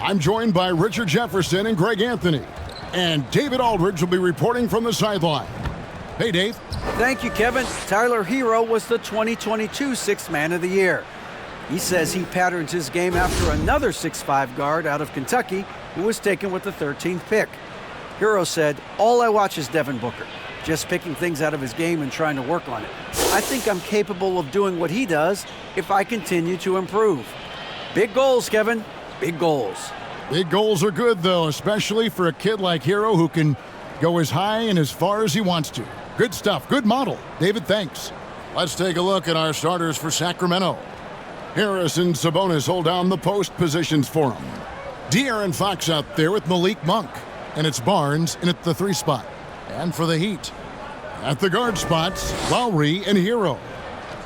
I'm joined by Richard Jefferson and Greg Anthony. And David Aldridge will be reporting from the sideline. Hey, Dave. Thank you, Kevin. Tyler Hero was the 2022 Sixth Man of the Year. He says he patterns his game after another 6'5" guard out of Kentucky who was taken with the 13th pick. Hero said, "All I watch is Devin Booker, just picking things out of his game and trying to work on it. I think I'm capable of doing what he does if I continue to improve." Big goals, Kevin. Big goals. Big goals are good, though, especially for a kid like Hero who can go as high and as far as he wants to. Good stuff. Good model. David, thanks. Let's take a look at our starters for Sacramento. Harris and Sabonis hold down the post positions for him. De'Aaron Fox out there with Malik Monk. And it's Barnes in at the 3 spot. And for the Heat, at the guard spots, Lowry and Hero.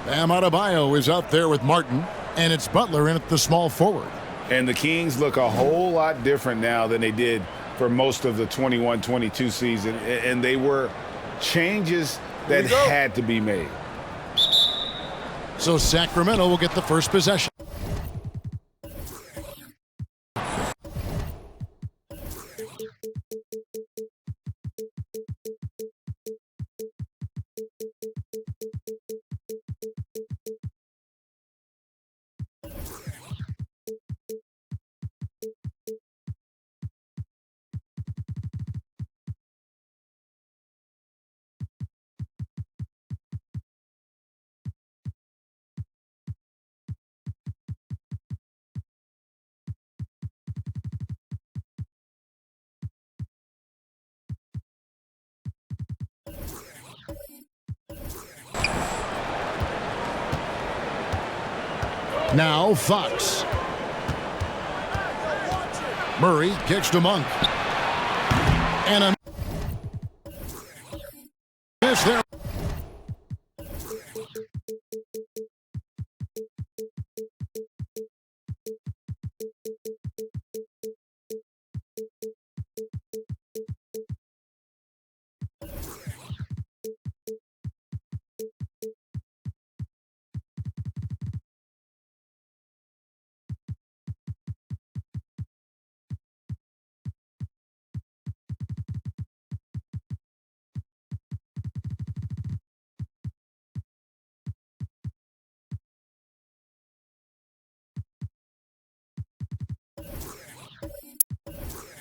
Bam Adebayo is out there with Martin. And it's Butler in at the small forward. And the Kings look a whole lot different now than they did for most of the 21-22 season. And they were changes that had to be made. So Sacramento will get the first possession. Now Fox. Murray kicks to Monk. And a miss there.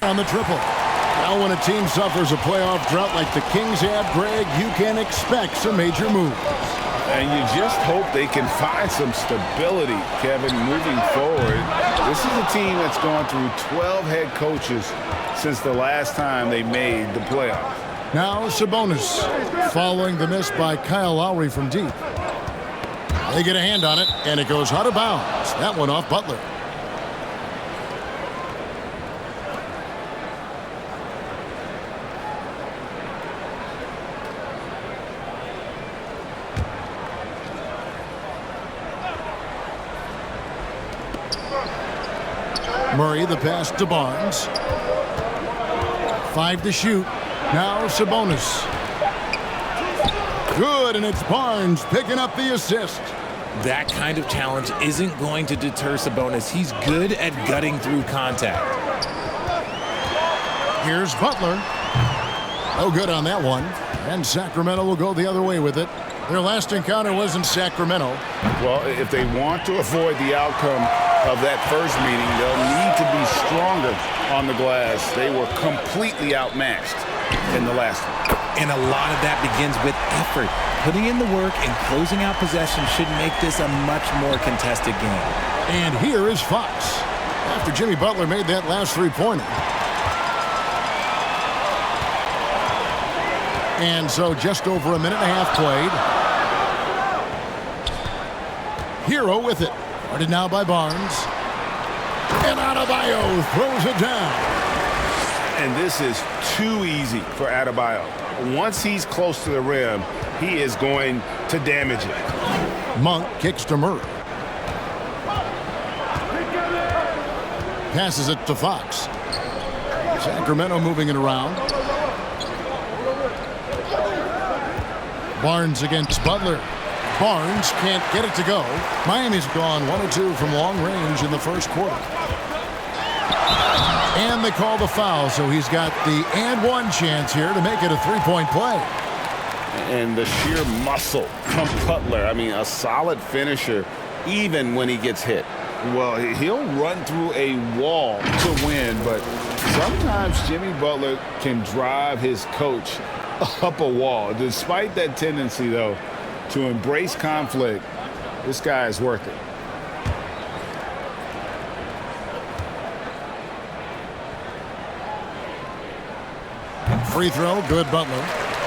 On the triple. Now when a team suffers a playoff drought like the Kings have, Greg, you can expect some major moves. And you just hope they can find some stability, Kevin, moving forward. This is a team that's gone through 12 head coaches since the last time they made the playoffs. Now Sabonis, following the miss by Kyle Lowry from deep. They get a hand on it, and it goes out of bounds. That one off Butler. Murray, the pass to Barnes. 5 to shoot. Now Sabonis. Good, and it's Barnes picking up the assist. That kind of challenge isn't going to deter Sabonis. He's good at gutting through contact. Here's Butler. Oh, good on that one. And Sacramento will go the other way with it. Their last encounter was in Sacramento. Well, if they want to avoid the outcome of that first meeting, they'll need to be stronger on the glass. They were completely outmatched in the last one. And a lot of that begins with effort. Putting in the work and closing out possession should make this a much more contested game. And here is Fox. After Jimmy Butler made that last three-pointer. And so just over a minute and a half played. Hero with it. Guarded now by Barnes. And Adebayo throws it down. And this is too easy for Adebayo. Once he's close to the rim, he is going to damage it. Monk kicks to Murray. Passes it to Fox. Sacramento moving it around. Barnes against Butler. Barnes can't get it to go. Miami's gone 1 of 2 from long range in the first quarter. And they call the foul, so he's got the and one chance here to make it a three-point play. And the sheer muscle from Butler. I mean, a solid finisher even when he gets hit. Well, he'll run through a wall to win, but sometimes Jimmy Butler can drive his coach up a wall. Despite that tendency, though, to embrace conflict, this guy is worth it. Free throw, good Butler.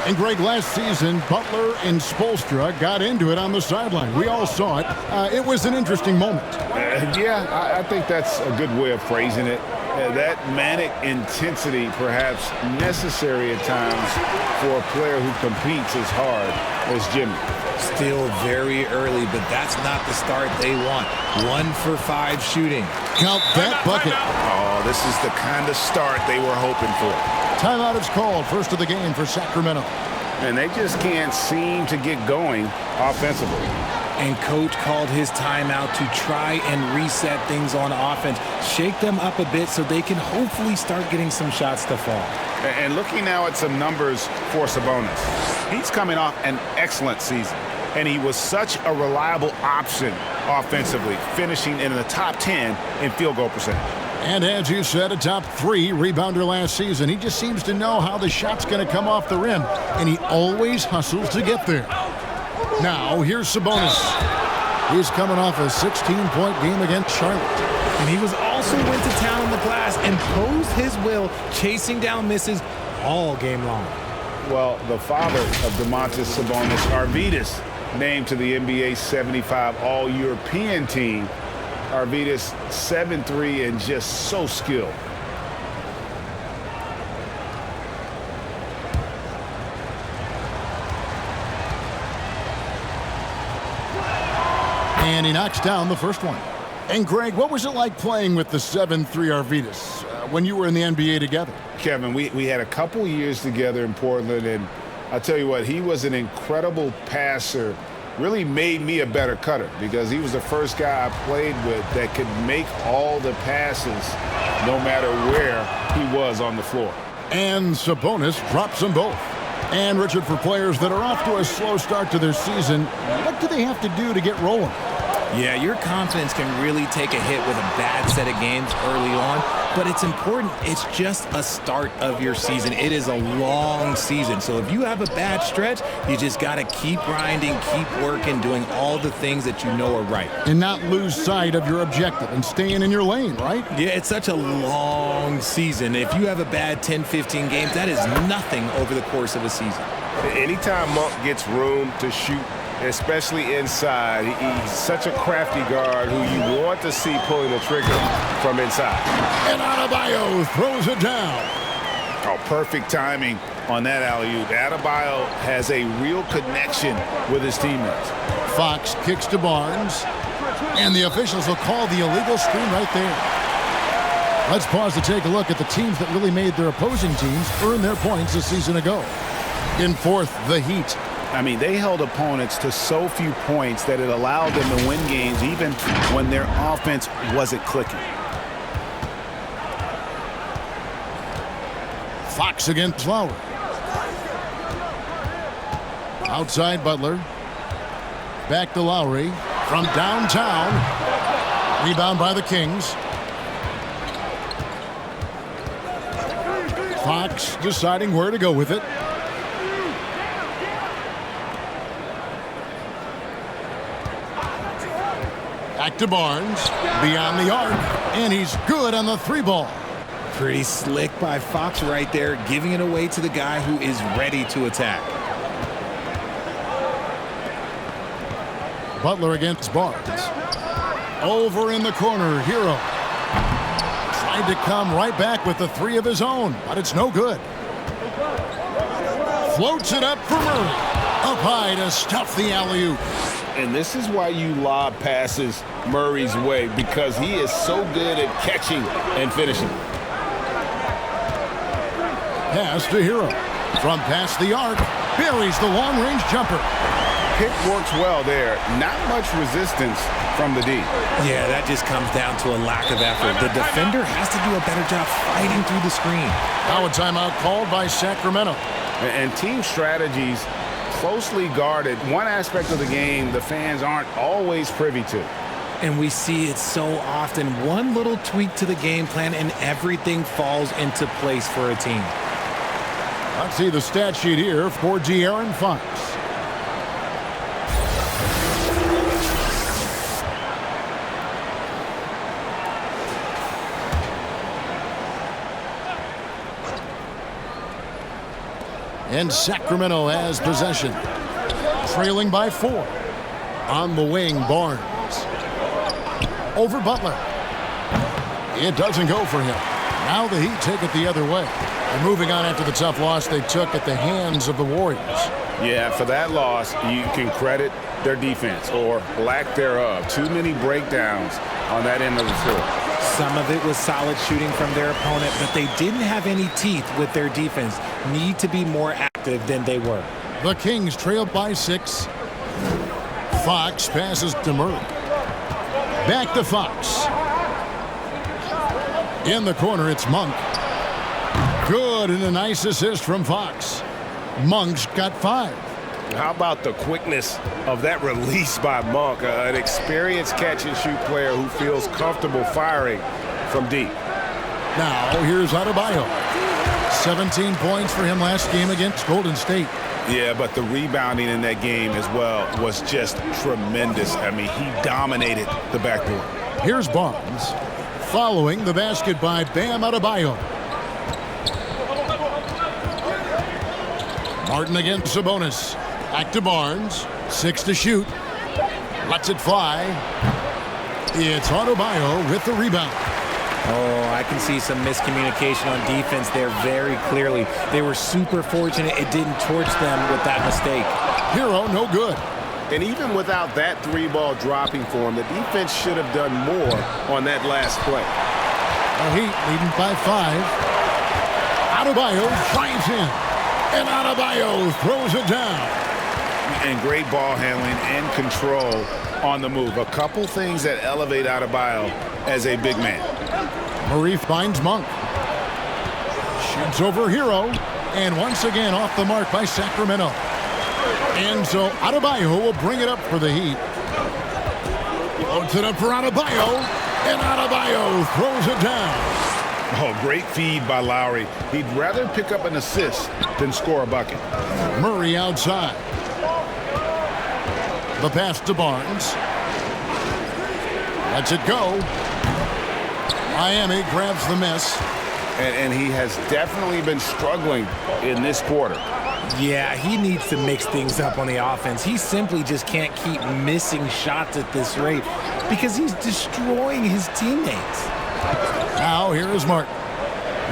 And Greg, last season, Butler and Spoelstra got into it on the sideline. We all saw it. It was an interesting moment. I think that's a good way of phrasing it. That manic intensity perhaps necessary at times for a player who competes as hard as Jimmy. Still very early, but that's not the start they want. 1 for 5 shooting. Count that bucket. Oh, this is the kind of start they were hoping for. Timeout is called, first of the game for Sacramento. And they just can't seem to get going offensively. And coach called his timeout to try and reset things on offense, shake them up a bit so they can hopefully start getting some shots to fall. And looking now at some numbers for Sabonis. He's coming off an excellent season, and he was such a reliable option offensively, finishing in the top 10 in field goal percentage. And as you said, a top 3 rebounder last season. He just seems to know how the shot's going to come off the rim, and he always hustles to get there. Now, here's Sabonis. He's coming off a 16-point game against Charlotte. And he was also went to town on the glass and posed his will, chasing down misses all game long. Well, the father of Domantas Sabonis, Arvydas, named to the NBA 75 All-European team. Arvydas 7'3" and just so skilled. And he knocks down the first one. And Greg, what was it like playing with the 7'3" Arvydas when you were in the NBA together? Kevin, we had a couple years together in Portland, and I'll tell you what, he was an incredible passer. Really made me a better cutter because he was the first guy I played with that could make all the passes no matter where he was on the floor. And Sabonis drops them both. And Richard, for players that are off to a slow start to their season, what do they have to do to get rolling? Yeah, your confidence can really take a hit with a bad set of games early on, but it's important. It's just a start of your season. It is a long season, so if you have a bad stretch, you just got to keep grinding, keep working, doing all the things that you know are right. And not lose sight of your objective and staying in your lane, right? Yeah, it's such a long season. If you have a bad 10, 15 games, that is nothing over the course of a season. Anytime Monk gets room to shoot, especially inside, he's such a crafty guard who you want to see pulling the trigger from inside. And Adebayo throws it down. Oh, perfect timing on that alley-oop. Adebayo has a real connection with his teammates. Fox kicks to Barnes, and the officials will call the illegal screen right there. Let's pause to take a look at the teams that really made their opposing teams earn their points a season ago. In fourth, the Heat. I mean, they held opponents to so few points that it allowed them to win games even when their offense wasn't clicking. Fox against Lowry. Outside Butler. Back to Lowry from downtown. Rebound by the Kings. Fox deciding where to go with it. Back to Barnes, beyond the arc, and he's good on the 3-ball. Pretty slick by Fox right there, giving it away to the guy who is ready to attack. Butler against Barnes. Over in the corner, Hero. Tried to come right back with the 3 of his own, but it's no good. Floats it up for Murray. Up high to stuff the alley-oop. And this is why you lob passes Murray's way, because he is so good at catching and finishing. Pass to Hero. From past the arc, buries the long-range jumper. pick works well there. Not much resistance from the D. Yeah, that just comes down to a lack of effort. The defender has to do a better job fighting through the screen. Now a timeout called by Sacramento. And team strategies closely guarded. One aspect of the game the fans aren't always privy to. And we see it so often. One little tweak to the game plan and everything falls into place for a team. Let's see the stat sheet here for De'Aaron Fox. And Sacramento has possession. Trailing by 4. On the wing, Barnes. Over Butler. It doesn't go for him. Now the Heat take it the other way. They're moving on after the tough loss they took at the hands of the Warriors. Yeah, for that loss, you can credit their defense or lack thereof. Too many breakdowns on that end of the floor. Some of it was solid shooting from their opponent, but they didn't have any teeth with their defense. Need to be more active than they were. The Kings trail by 6. Fox passes to Murray. Back to Fox. In the corner, it's Monk. Good, and a nice assist from Fox. Monk's got 5. How about the quickness of that release by Monk, an experienced catch-and-shoot player who feels comfortable firing from deep. Now, here's Adebayo. 17 points for him last game against Golden State. Yeah, but the rebounding in that game as well was just tremendous. I mean, he dominated the backboard. Here's Barnes. Following the basket by Bam Adebayo. Martin against Sabonis. Back to Barnes. 6 to shoot. Lets it fly. It's Adebayo with the rebound. Oh, I can see some miscommunication on defense there very clearly. They were super fortunate it didn't torch them with that mistake. Hero, no good. And even without that 3-ball dropping for him, the defense should have done more on that last play. The Heat leading by 5. Adebayo drives in. And Adebayo throws it down. And great ball handling and control on the move. A couple things that elevate Adebayo as a big man. Murray finds Monk. Shoots over Hero. And once again off the mark by Sacramento. And so Adebayo will bring it up for the Heat. Loads it up for Adebayo. And Adebayo throws it down. Oh, great feed by Lowry. He'd rather pick up an assist than score a bucket. Murray outside. The pass to Barnes. Lets it go. Miami grabs the miss. And he has definitely been struggling in this quarter. Yeah, he needs to mix things up on the offense. He simply just can't keep missing shots at this rate because he's destroying his teammates. Now here is Martin.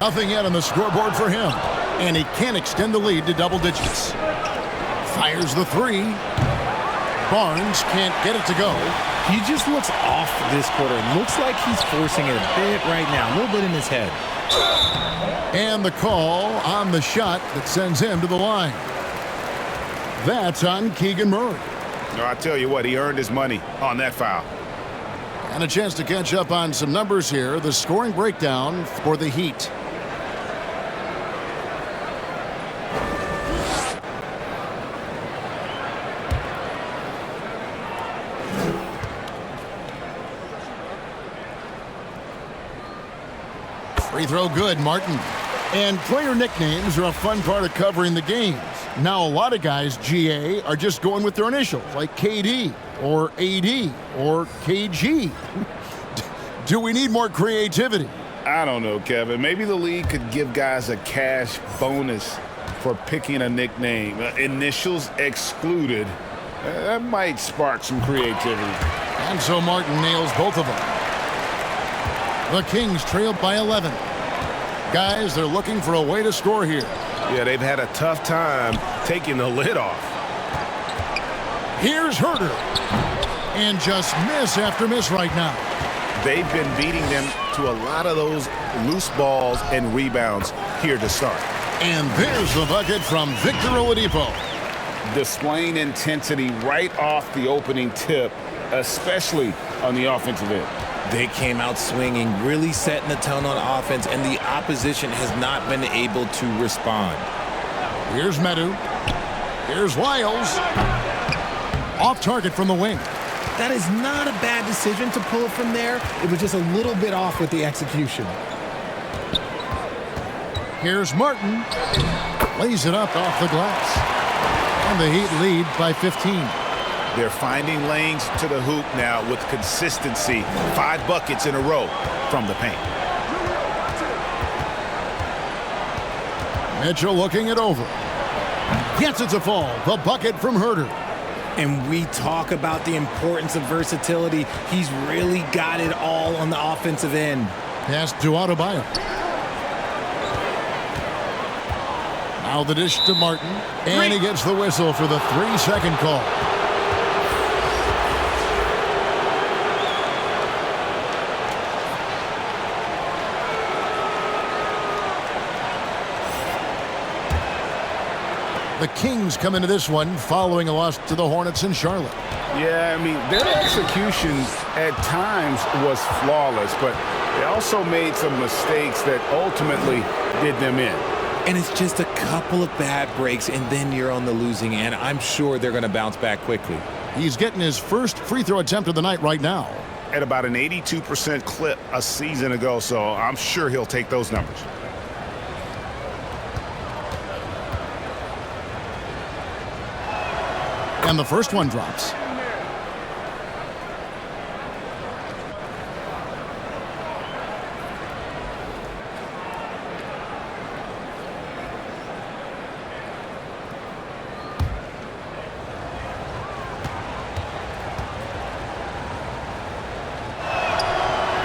Nothing yet on the scoreboard for him. And he can't extend the lead to double digits. Fires the 3. Barnes can't get it to go. He just looks off this quarter. Looks like he's forcing it a bit right now. A little bit in his head. And the call on the shot that sends him to the line. That's on Keegan Murray. No, I tell you what, he earned his money on that foul. And a chance to catch up on some numbers here. The scoring breakdown for the Heat. Free throw good, Martin. And player nicknames are a fun part of covering the games. Now, a lot of guys, GA, are just going with their initials, like KD or AD or KG. Do we need more creativity? I don't know, Kevin. Maybe the league could give guys a cash bonus for picking a nickname. Initials excluded. That might spark some creativity. And so Martin nails both of them. The Kings trailed by 11. Guys, they're looking for a way to score here. Yeah, they've had a tough time taking the lid off. Here's Herter. And just miss after miss right now. They've been beating them to a lot of those loose balls and rebounds here to start. And there's the bucket from Victor Oladipo. displaying intensity right off the opening tip, especially on the offensive end. They came out swinging, really setting the tone on offense, and the opposition has not been able to respond. Here's Medu. Here's Wiles. Off target from the wing. That is not a bad decision to pull it from there. It was just a little bit off with the execution. Here's Martin. Lays it up off the glass. And the Heat lead by 15. They're finding lanes to the hoop now with consistency. 5 buckets in a row from the paint. Mitchell looking it over. Gets it to fall. The bucket from Herter. And we talk about the importance of versatility. He's really got it all on the offensive end. Pass to Adebayo. Now the dish to Martin. And he gets the whistle for the 3-second call. The Kings come into this one following a loss to the Hornets in Charlotte. Yeah, I mean, their execution at times was flawless, but they also made some mistakes that ultimately did them in. And it's just a couple of bad breaks, and then you're on the losing end. I'm sure they're going to bounce back quickly. He's getting his first free throw attempt of the night right now. At about an 82% clip a season ago, so I'm sure he'll take those numbers. And the first one drops.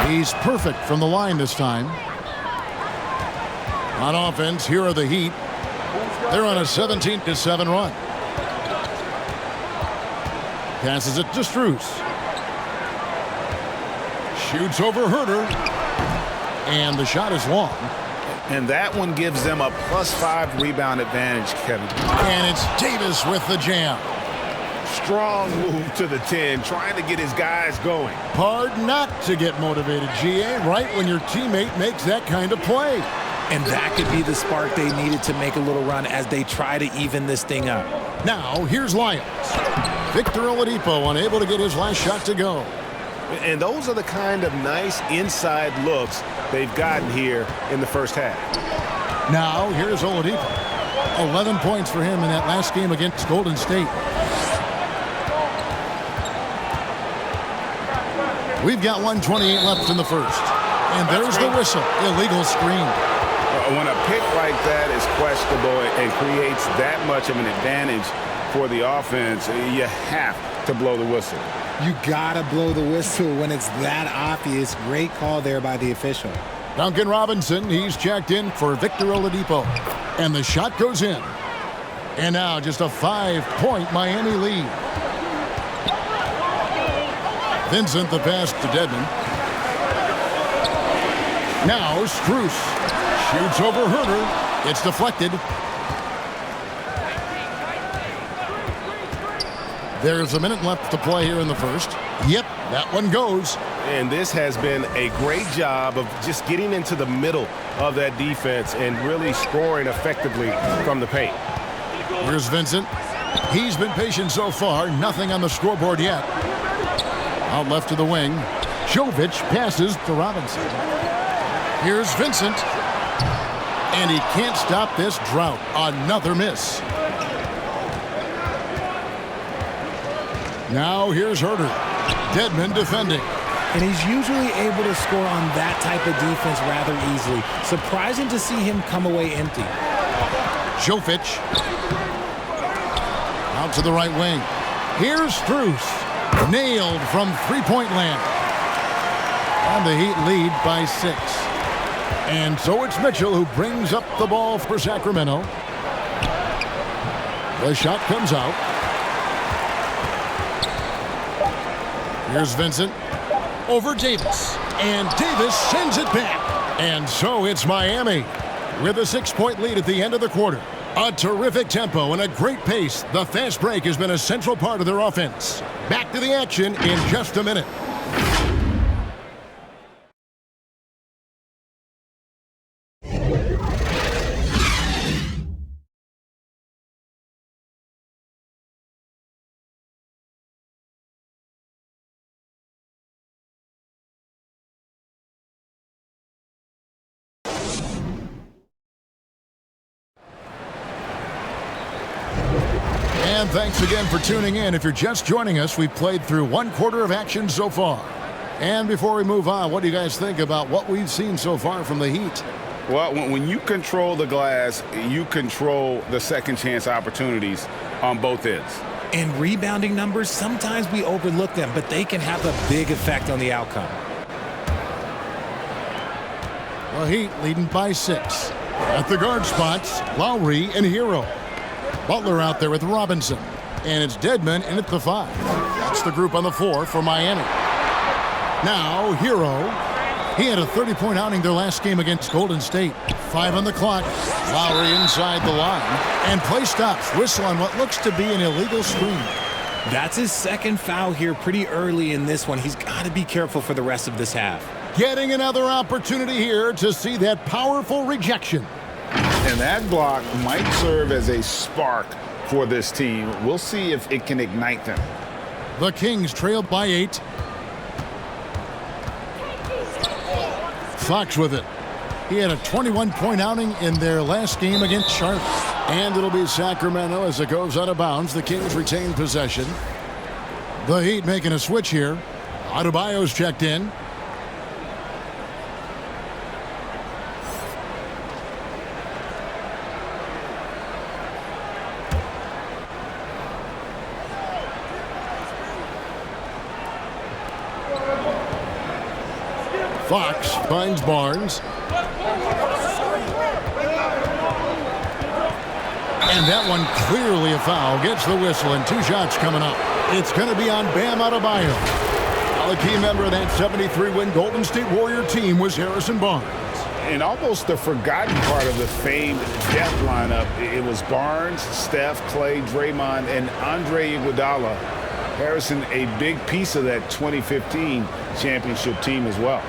He's perfect from the line this time. On offense, here are the Heat. They're on a 17-7 run. Passes it to Strus. Shoots over Herter. And the shot is long. And that one gives them a +5 rebound advantage, Kevin. And it's Davis with the jam. Strong move to the 10, trying to get his guys going. Hard not to get motivated, GA, right when your teammate makes that kind of play. And that could be the spark they needed to make a little run as they try to even this thing up. Now, here's Lyons. Victor Oladipo unable to get his last shot to go. And those are the kind of nice inside looks they've gotten here in the first half. Now, here's Oladipo. 11 points for him in that last game against Golden State. We've got 1:28 left in the first. And there's the whistle. Illegal screen. When a pick like that is questionable and creates that much of an advantage for the offense, you have to blow the whistle. You gotta blow the whistle when it's that obvious. Great call there by the official. Duncan Robinson, he's checked in for Victor Oladipo. And the shot goes in. And now just a 5-point Miami lead. Vincent the pass to Dedmon. Now Strus shoots over Herter. It's deflected. There's a minute left to play here in the first. Yep, that one goes. And this has been a great job of just getting into the middle of that defense and really scoring effectively from the paint. Here's Vincent. He's been patient so far. Nothing on the scoreboard yet. Out left to the wing. Jovic passes to Robinson. Here's Vincent. And he can't stop this drought. Another miss. Now here's Herter. Dedmon defending. And he's usually able to score on that type of defense rather easily. Surprising to see him come away empty. Jovic. Out to the right wing. Here's Strus. Nailed from three-point land. And the Heat lead by 6. And so it's Mitchell who brings up the ball for Sacramento. The shot comes out. Here's Vincent. Over Davis. And Davis sends it back. And so it's Miami with a 6-point lead at the end of the quarter. A terrific tempo and a great pace. The fast break has been a central part of their offense. Back to the action in just a minute. And thanks again for tuning in. If you're just joining us, we've played through 1/4 of action so far. And before we move on, what do you guys think about what we've seen so far from the Heat? Well, when you control the glass, you control the second chance opportunities on both ends. And rebounding numbers, sometimes we overlook them, but they can have a big effect on the outcome. The Heat leading by 6. At the guard spots, Lowry and Hero. Butler out there with Robinson. And it's Dedmon in at the 5. That's the group on the 4 for Miami. Now, Hero. He had a 30-point outing their last game against Golden State. 5 on the clock. Lowry inside the line. And play stops. Whistle on what looks to be an illegal screen. That's his second foul here pretty early in this one. He's got to be careful for the rest of this half. Getting another opportunity here to see that powerful rejection. And that block might serve as a spark for this team. We'll see if it can ignite them. The Kings trailed by 8. Fox with it. He had a 21-point outing in their last game against Charlotte. And it'll be Sacramento as it goes out of bounds. The Kings retain possession. The Heat making a switch here. Adebayo's checked in. Fox finds Barnes. And that one clearly a foul. Gets the whistle and 2 shots coming up. It's going to be on Bam Adebayo. Well, a key member of that 73-win Golden State Warrior team was Harrison Barnes. And almost the forgotten part of the famed death lineup, it was Barnes, Steph, Clay, Draymond, and Andre Iguodala. Harrison, a big piece of that 2015 championship team as well.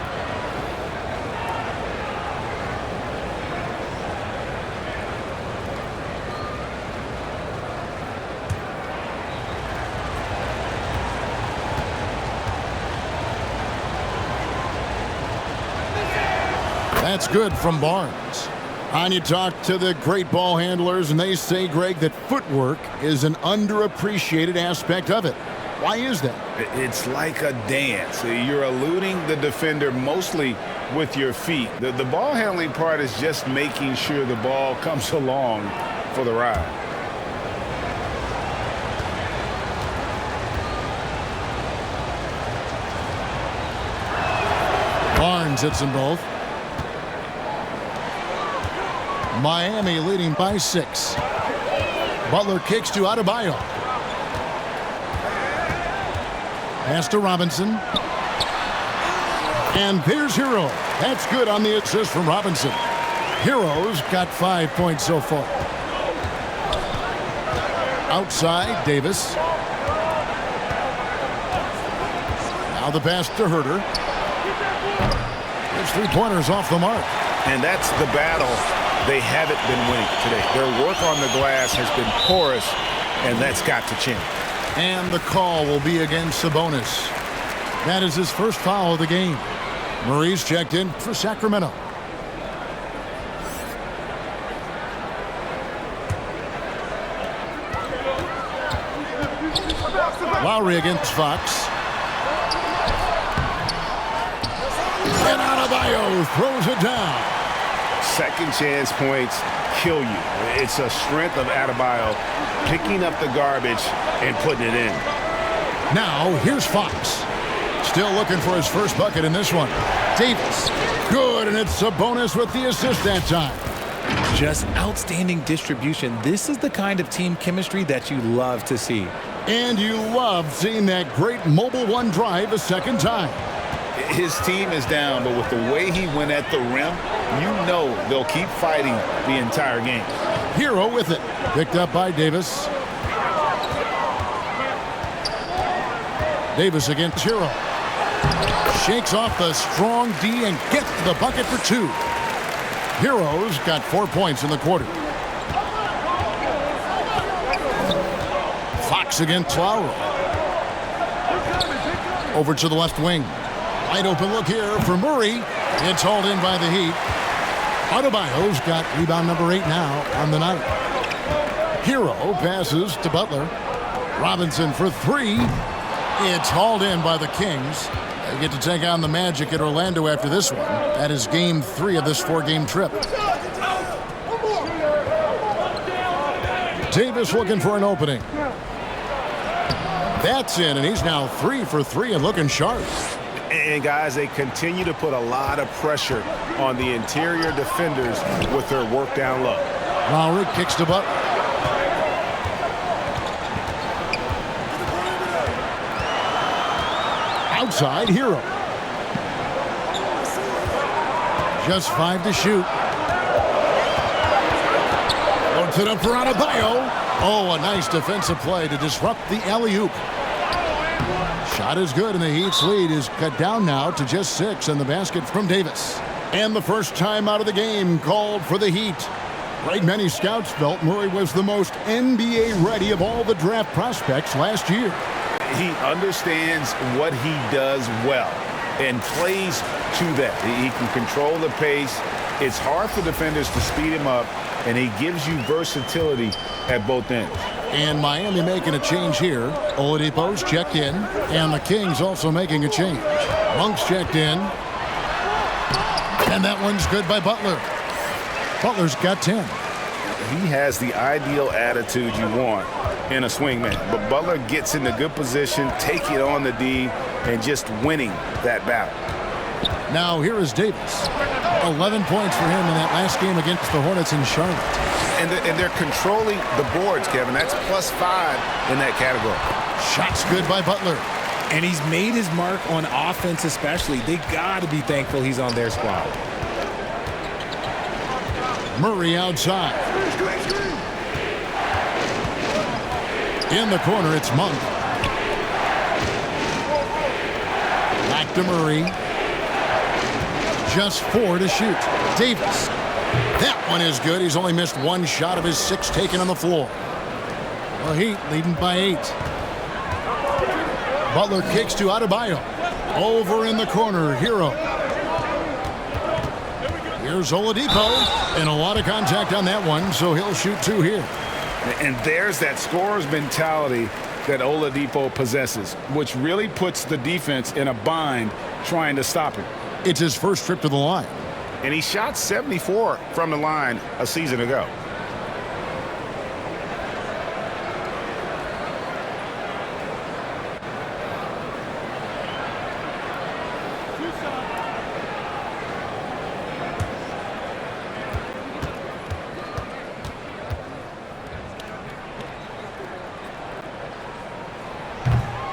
That's good from Barnes. And you talk to the great ball handlers, and they say, Greg, that footwork is an underappreciated aspect of it. Why is that? It's like a dance. You're eluding the defender mostly with your feet. The ball handling part is just making sure the ball comes along for the ride. Barnes hits them both. Miami leading by 6. Butler kicks to Adebayo. Pass to Robinson. And there's Hero. That's good on the assist from Robinson. Hero's got 5 points so far. Outside, Davis. Now the pass to Herter. There's 3-pointers off the mark. And that's the battle they haven't been winning today. Their work on the glass has been porous, and that's got to change. And the call will be against Sabonis. That is his first foul of the game. Murray's checked in for Sacramento. Lowry against Fox. And Adebayo throws it down. Second chance points kill you. It's a strength of Adebayo picking up the garbage and putting it in. Now here's Fox. Still looking for his first bucket in this one. Davis. Good, and it's Sabonis with the assist that time. Just outstanding distribution. This is the kind of team chemistry that you love to see. And you love seeing that great mobile one drive a second time. His team is down, but with the way he went at the rim, you know they'll keep fighting the entire game. Hero with it. Picked up by Davis. Davis against Hero. Shakes off the strong D and gets to the bucket for 2. Hero's got 4 points in the quarter. Fox against Lowry. Over to the left wing. Wide open look here for Murray. It's hauled in by the Heat. Adebayo's got rebound number 8 now on the night. Hero passes to Butler. Robinson for 3. It's hauled in by the Kings. They get to take on the Magic at Orlando after this one. That is game 3 of this 4-game trip. Davis looking for an opening. That's in, and he's now 3 for 3 and looking sharp. And guys, they continue to put a lot of pressure on the interior defenders with their work down low. Lowry kicks to Butler. Outside, Hero. Just 5 to shoot. Puts it up for Adebayo. Oh, a nice defensive play to disrupt the alley-oop. Shot is good, and the Heat's lead is cut down now to just 6, and the basket from Davis. And the first time out of the game called for the Heat. Like many scouts felt, Murray was the most NBA-ready of all the draft prospects last year. He understands what he does well and plays to that. He can control the pace. It's hard for defenders to speed him up, and he gives you versatility at both ends. And Miami making a change here. Oladipo's checked in, and the Kings also making a change. Monk's checked in. And that one's good by Butler. Butler's got 10. He has the ideal attitude you want in a swingman. But Butler gets in a good position, take it on the D, and just winning that battle. Now here is Davis. 11 points for him in that last game against the Hornets in Charlotte. And they're controlling the boards, Kevin. That's +5 in that category. Shots good by Butler. And he's made his mark on offense especially. They got to be thankful he's on their squad. Murray outside. In the corner, it's Monk. Back to Murray. Just 4 to shoot. Davis. That one is good. He's only missed 1 shot of his 6 taken on the floor. The Heat leading by 8. Butler kicks to Adebayo. Over in the corner, Hero. Here's Oladipo. And a lot of contact on that one, so he'll shoot 2 here. And there's that scorer's mentality that Oladipo possesses, which really puts the defense in a bind trying to stop him. It's his first trip to the line. And he shot 74 from the line a season ago.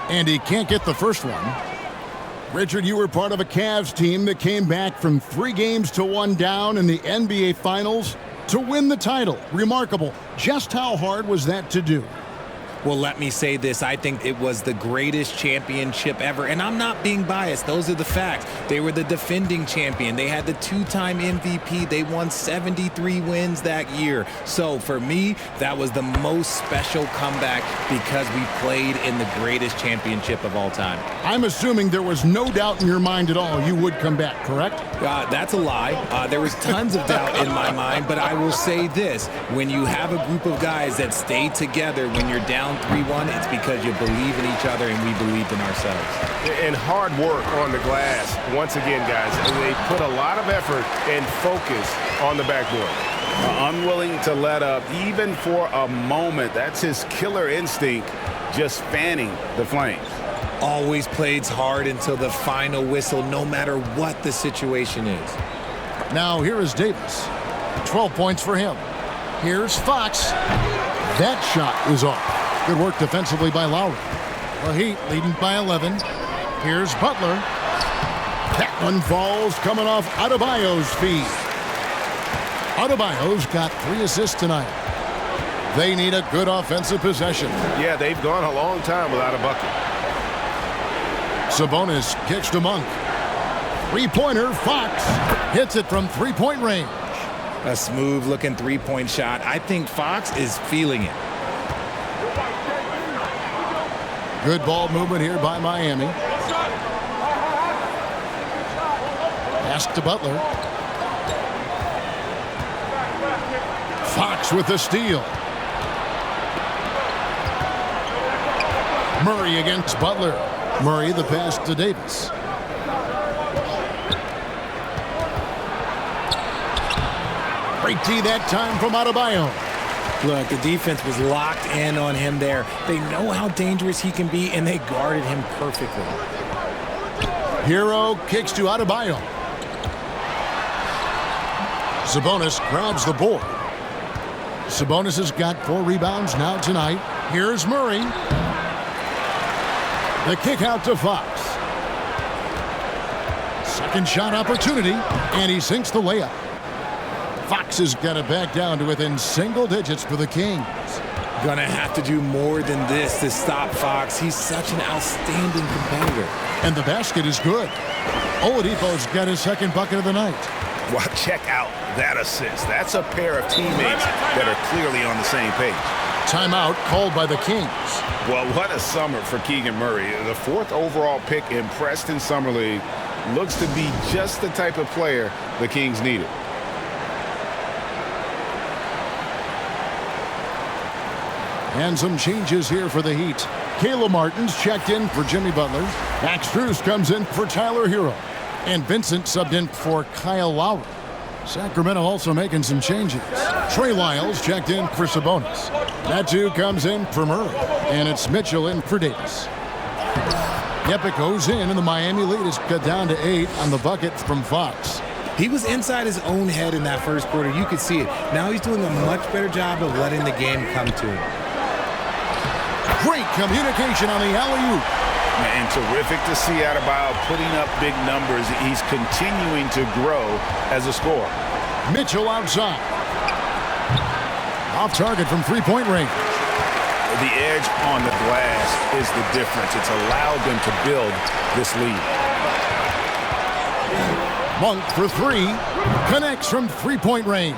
And he can't get the first one. Richard, you were part of a Cavs team that came back from 3 games to 1 down in the NBA Finals to win the title. Remarkable. Just how hard was that to do? Well, let me say this. I think it was the greatest championship ever. And I'm not being biased. Those are the facts. They were the defending champion. They had the 2-time MVP. They won 73 wins that year. So for me, that was the most special comeback because we played in the greatest championship of all time. I'm assuming there was no doubt in your mind at all you would come back, correct? That's a lie. There was tons of doubt in my mind, but I will say this. When you have a group of guys that stay together when you're down 3-1, it's because you believe in each other and we believed in ourselves. And hard work on the glass. Once again, guys, they put a lot of effort and focus on the backboard. Unwilling to let up even for a moment. That's his killer instinct, just fanning the flames. Always plays hard until the final whistle, no matter what the situation is. Now here is Davis. 12 points for him. Here's Fox. That shot is off. Good work defensively by Lowry. The Heat leading by 11. Here's Butler. That one falls coming off Adebayo's feet. Adebayo's got 3 assists tonight. They need a good offensive possession. Yeah, they've gone a long time without a bucket. Sabonis kicks to Monk. Three-pointer, Fox hits it from three-point range. A smooth-looking three-point shot. I think Fox is feeling it. Good ball movement here by Miami. Pass to Butler. Fox with the steal. Murray against Butler. Murray the pass to Davis. Great D that time from Adebayo. Look, the defense was locked in on him there. They know how dangerous he can be, and they guarded him perfectly. Hero kicks to Adebayo. Sabonis grabs the board. Sabonis has got 4 rebounds now tonight. Here's Murray. The kick out to Fox. Second shot opportunity, and he sinks the layup. Fox has got it back down to within single digits for the Kings. Gonna have to do more than this to stop Fox. He's such an outstanding competitor. And the basket is good. Oladipo's got his second bucket of the night. Well, check out that assist. That's a pair of teammates that are clearly on the same page. Timeout called by the Kings. Well, what a summer for Keegan Murray. The 4th overall pick in Preston Summer League looks to be just the type of player the Kings needed. And some changes here for the Heat. Caleb Martin's checked in for Jimmy Butler. Max Strus comes in for Tyler Hero. And Vincent subbed in for Kyle Lowry. Sacramento also making some changes. Trey Lyles checked in for Sabonis. That too comes in for Murray. And it's Mitchell in for Davis. Yep, it goes in, and the Miami lead is cut down to 8 on the bucket from Fox. He was inside his own head in that first quarter. You could see it. Now he's doing a much better job of letting the game come to him. Great communication on the alley-oop. And terrific to see Adebayo putting up big numbers. He's continuing to grow as a scorer. Mitchell outside. Off target from three-point range. The edge on the glass is the difference. It's allowed them to build this lead. Monk for 3. Connects from three-point range.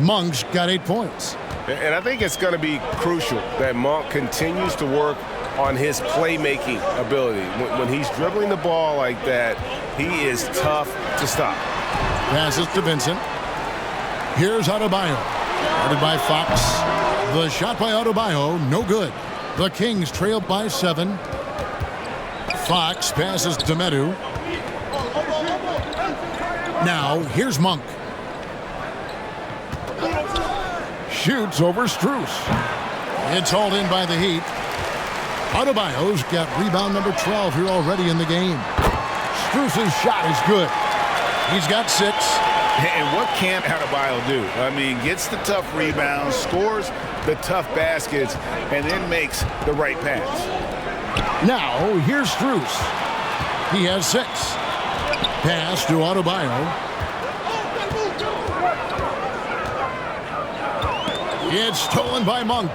Monk's got 8 points. And I think it's going to be crucial that Monk continues to work on his playmaking ability. When he's dribbling the ball like that, he is tough to stop. Passes to Vincent. Here's Adebayo. Guarded by Fox. The shot by Adebayo, no good. The Kings trail by 7. Fox passes to Medu. Now, here's Monk. Shoots over Strus. It's hauled in by the Heat. Adebayo's got rebound number 12 here already in the game. Strus's shot is good. He's got 6. And what can't Adebayo do? I mean, gets the tough rebounds, scores the tough baskets, and then makes the right pass. Now, here's Strus. He has 6. Pass to Adebayo. It's stolen by Monk.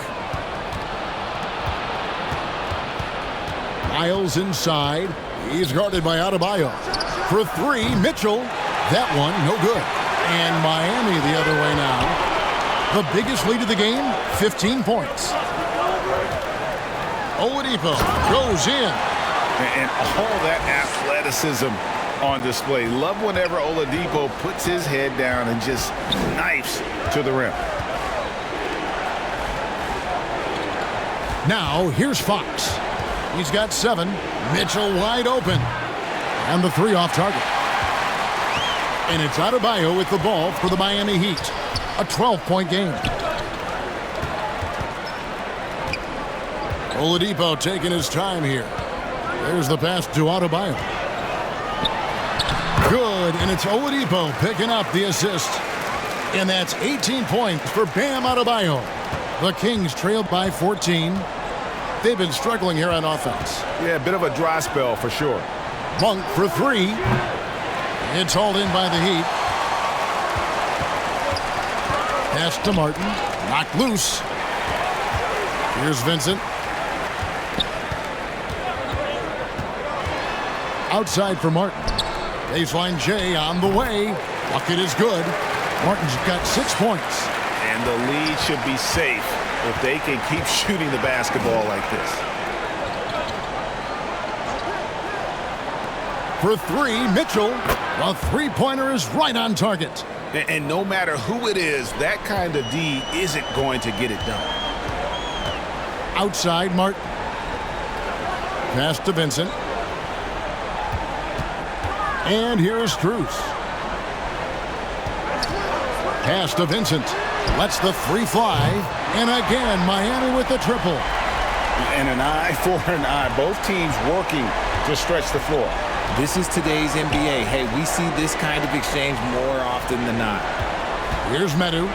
Miles inside. He's guarded by Adebayo. For 3, Mitchell. That one, no good. And Miami the other way now. The biggest lead of the game, 15 points. Oladipo goes in. And all that athleticism on display. Love whenever Oladipo puts his head down and just knifes to the rim. Now, here's Fox. He's got 7. Mitchell wide open. And the 3 off target. And it's Adebayo with the ball for the Miami Heat. A 12-point game. Oladipo taking his time here. There's the pass to Adebayo. Good, and it's Oladipo picking up the assist. And that's 18 points for Bam Adebayo. The Kings trailed by 14. They've been struggling here on offense. Yeah, a bit of a dry spell for sure. Monk for 3. It's hauled in by the Heat. Pass to Martin. Knocked loose. Here's Vincent. Outside for Martin. Baseline J on the way. Bucket is good. Martin's got 6 points. And the lead should be safe if they can keep shooting the basketball like this. For 3, Mitchell. The three-pointer is right on target. And no matter who it is, that kind of D isn't going to get it done. Outside, Martin. Pass to Vincent. And here's Strus. Pass to Vincent. Lets the 3 fly. And again, Miami with the triple. And an eye for an eye. Both teams working to stretch the floor. This is today's NBA. Hey, we see this kind of exchange more often than not. Here's Medu.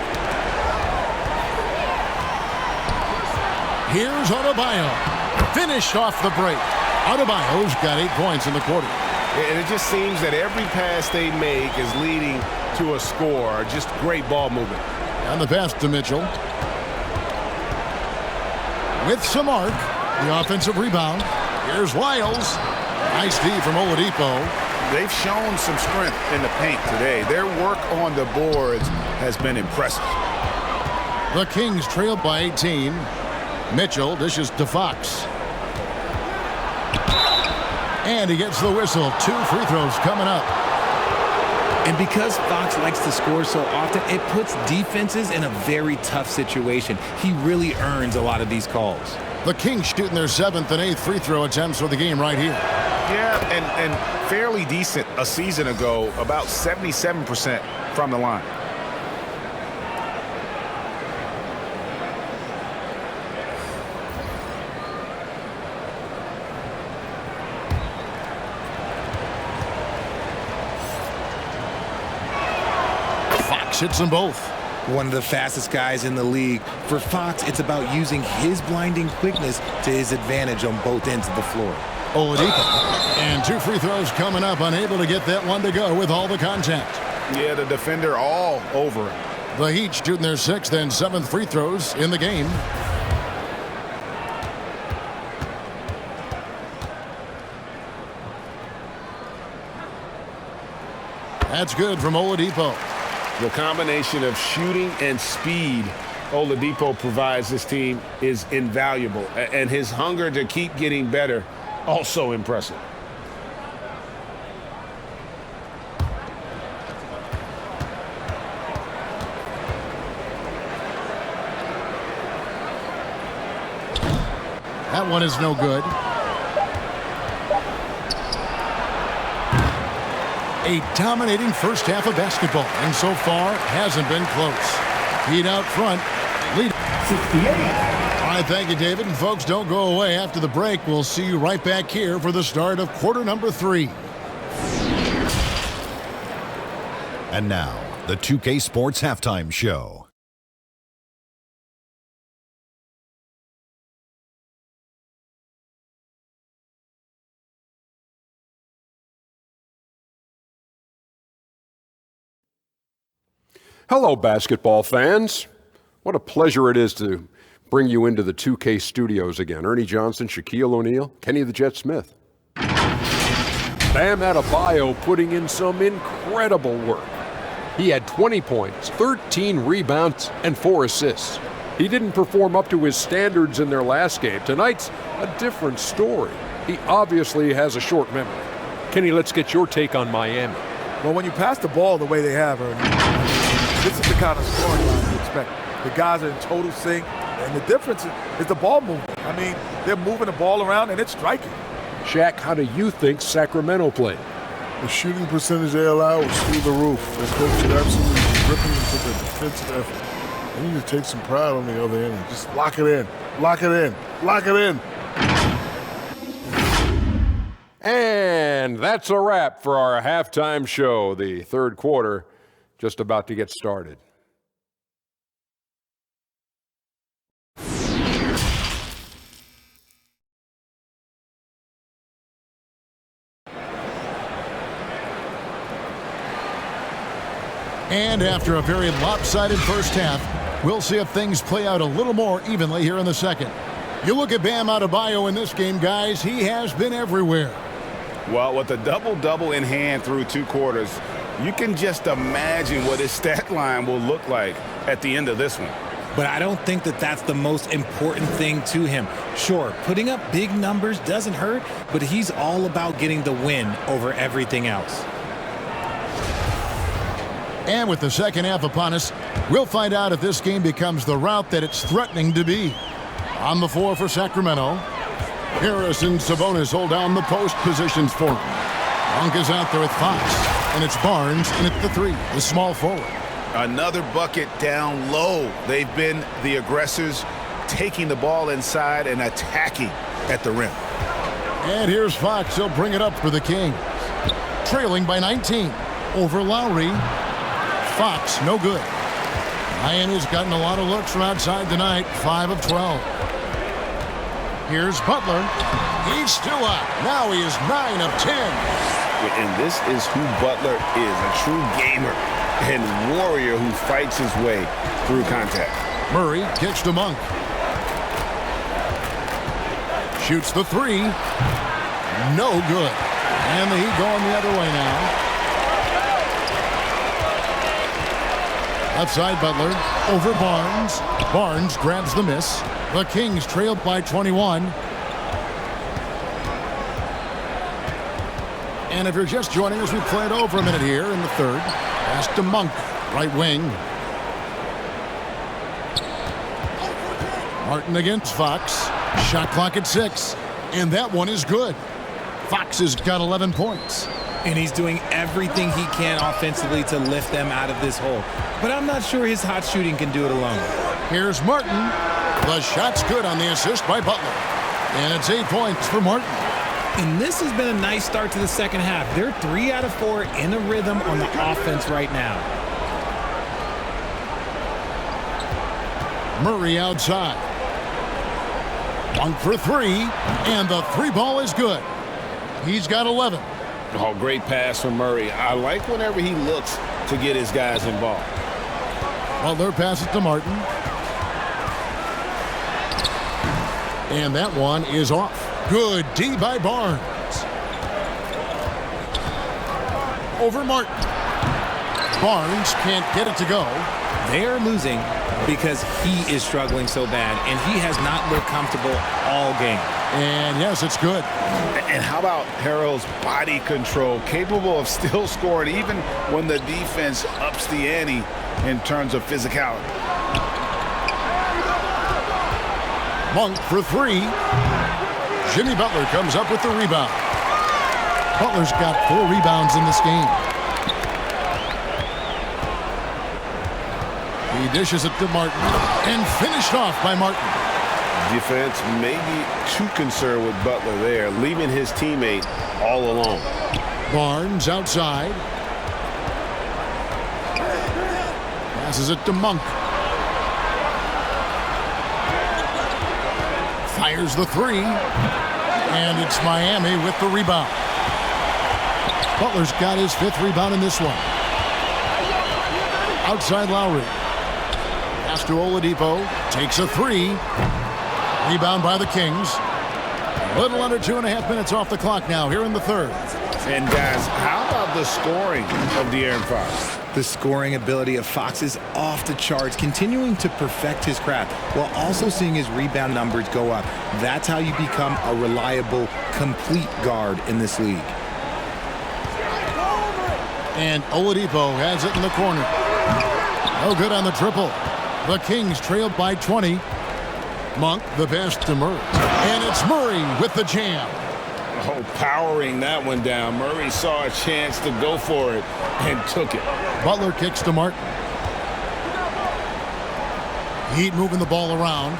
Here's Adebayo. Finished off the break. Adebayo's got 8 points in the quarter. And it just seems that every pass they make is leading to a score. Just great ball movement. And the pass to Mitchell. With some arc, the offensive rebound. Here's Lyles. Nice D from Oladipo. They've shown some strength in the paint today. Their work on the boards has been impressive. The Kings trail by 18. Mitchell dishes to Fox. And he gets the whistle. 2 free throws coming up. And because Fox likes to score so often, it puts defenses in a very tough situation. He really earns a lot of these calls. The Kings shooting their 7th and 8th free throw attempts for the game right here. Yeah, and fairly decent a season ago, about 77% from the line. Fox hits them both. One of the fastest guys in the league. For Fox, it's about using his blinding quickness to his advantage on both ends of the floor. Oladipo. And 2 free throws coming up. Unable to get that one to go with all the contact. Yeah, the defender all over it. The Heat shooting their 6th and 7th free throws in the game. That's good from Oladipo. The combination of shooting and speed Oladipo provides this team is invaluable. And his hunger to keep getting better, also impressive. That one is no good. A dominating first half of basketball, and so far hasn't been close. Heat out front, lead 68. All right, thank you, David. And folks, don't go away after the break. We'll see you right back here for the start of quarter number 3. And now, the 2K Sports Halftime Show. Hello, basketball fans. What a pleasure it is to bring you into the 2K studios again. Ernie Johnson, Shaquille O'Neal, Kenny the Jet Smith. Bam Adebayo putting in some incredible work. He had 20 points, 13 rebounds, and 4 assists. He didn't perform up to his standards in their last game. Tonight's a different story. He obviously has a short memory. Kenny, let's get your take on Miami. Well, when you pass the ball the way they have, Ernie, this is the kind of scoring line you expect. The guys are in total sync, and the difference is the ball movement. I mean, they're moving the ball around, and it's striking. Shaq, how do you think Sacramento played? The shooting percentage they allow was through the roof. Their coach should absolutely rip into the defensive effort. They need to take some pride on the other end and just lock it in, lock it in, lock it in. And that's a wrap for our halftime show. The third quarter just about to get started. And after a very lopsided first half, We'll see if things play out a little more evenly here in the second. You look at Bam Adebayo in this game, guys. He has been everywhere. Well, with a double-double in hand through 2 quarters, you can just imagine what his stat line will look like at the end of this one. But I don't think that that's the most important thing to him. Sure, putting up big numbers doesn't hurt, but he's all about getting the win over everything else. And with the second half upon us, we'll find out if this game becomes the route that it's threatening to be. On the floor for Sacramento, Harris and Sabonis hold down the post positions for him. Monk is out there with Fox, and it's Barnes in at the 3, the small forward. Another bucket down low. They've been the aggressors, taking the ball inside and attacking at the rim. And here's Fox. He'll bring it up for the Kings. Trailing by 19 over Lowry. Fox, no good. Miami's gotten a lot of looks from outside tonight, 5 of 12. Here's Butler. He's still up. Now he is 9 of 10. And this is who Butler is, a true gamer and warrior who fights his way through contact. Murray kicks to Monk. Shoots the 3. No good. And the Heat going the other way now. Outside Butler, over Barnes. Barnes grabs the miss. The Kings trailed by 21. And if you're just joining us, we play it over a minute here in the third. Pass to Monk, right wing. Martin against Fox. Shot clock at 6. And that one is good. Fox has got 11 points. And he's doing everything he can offensively to lift them out of this hole. But I'm not sure his hot shooting can do it alone. Here's Martin. The shot's good on the assist by Butler. And it's 8 points for Martin. And this has been a nice start to the second half. They're 3 out of 4 in a rhythm on the offense right now. Murray outside. Monk for 3. And the 3 ball is good. He's got 11. Oh, great pass from Murray. I like whenever he looks to get his guys involved. Butler passes to Martin. And that one is off. Good D by Barnes. Over Martin. Barnes can't get it to go. They're losing because he is struggling so bad, and he has not looked comfortable all game. And yes, it's good. And how about Harrell's body control, capable of still scoring even when the defense ups the ante in terms of physicality. Monk for 3. Jimmy Butler comes up with the rebound. Butler's got 4 rebounds in this game. He dishes it to Martin and finished off by Martin. Defense may be too concerned with Butler there, leaving his teammate all alone. Barnes outside. Passes it to Monk. Fires the 3. And it's Miami with the rebound. Butler's got his 5th rebound in this one. Outside Lowry. Pass to Oladipo. Takes a 3. Rebound by the Kings. A little under 2.5 minutes off the clock now here in the third. And guys, how about the scoring of De'Aaron Fox? The scoring ability of Fox is off the charts, continuing to perfect his craft while also seeing his rebound numbers go up. That's how you become a reliable, complete guard in this league. And Oladipo has it in the corner. No good on the triple. The Kings trailed by 20. Monk, the pass to Murray. And it's Murray with the jam. Oh, powering that one down. Murray saw a chance to go for it and took it. Butler kicks to Martin. Heat moving the ball around.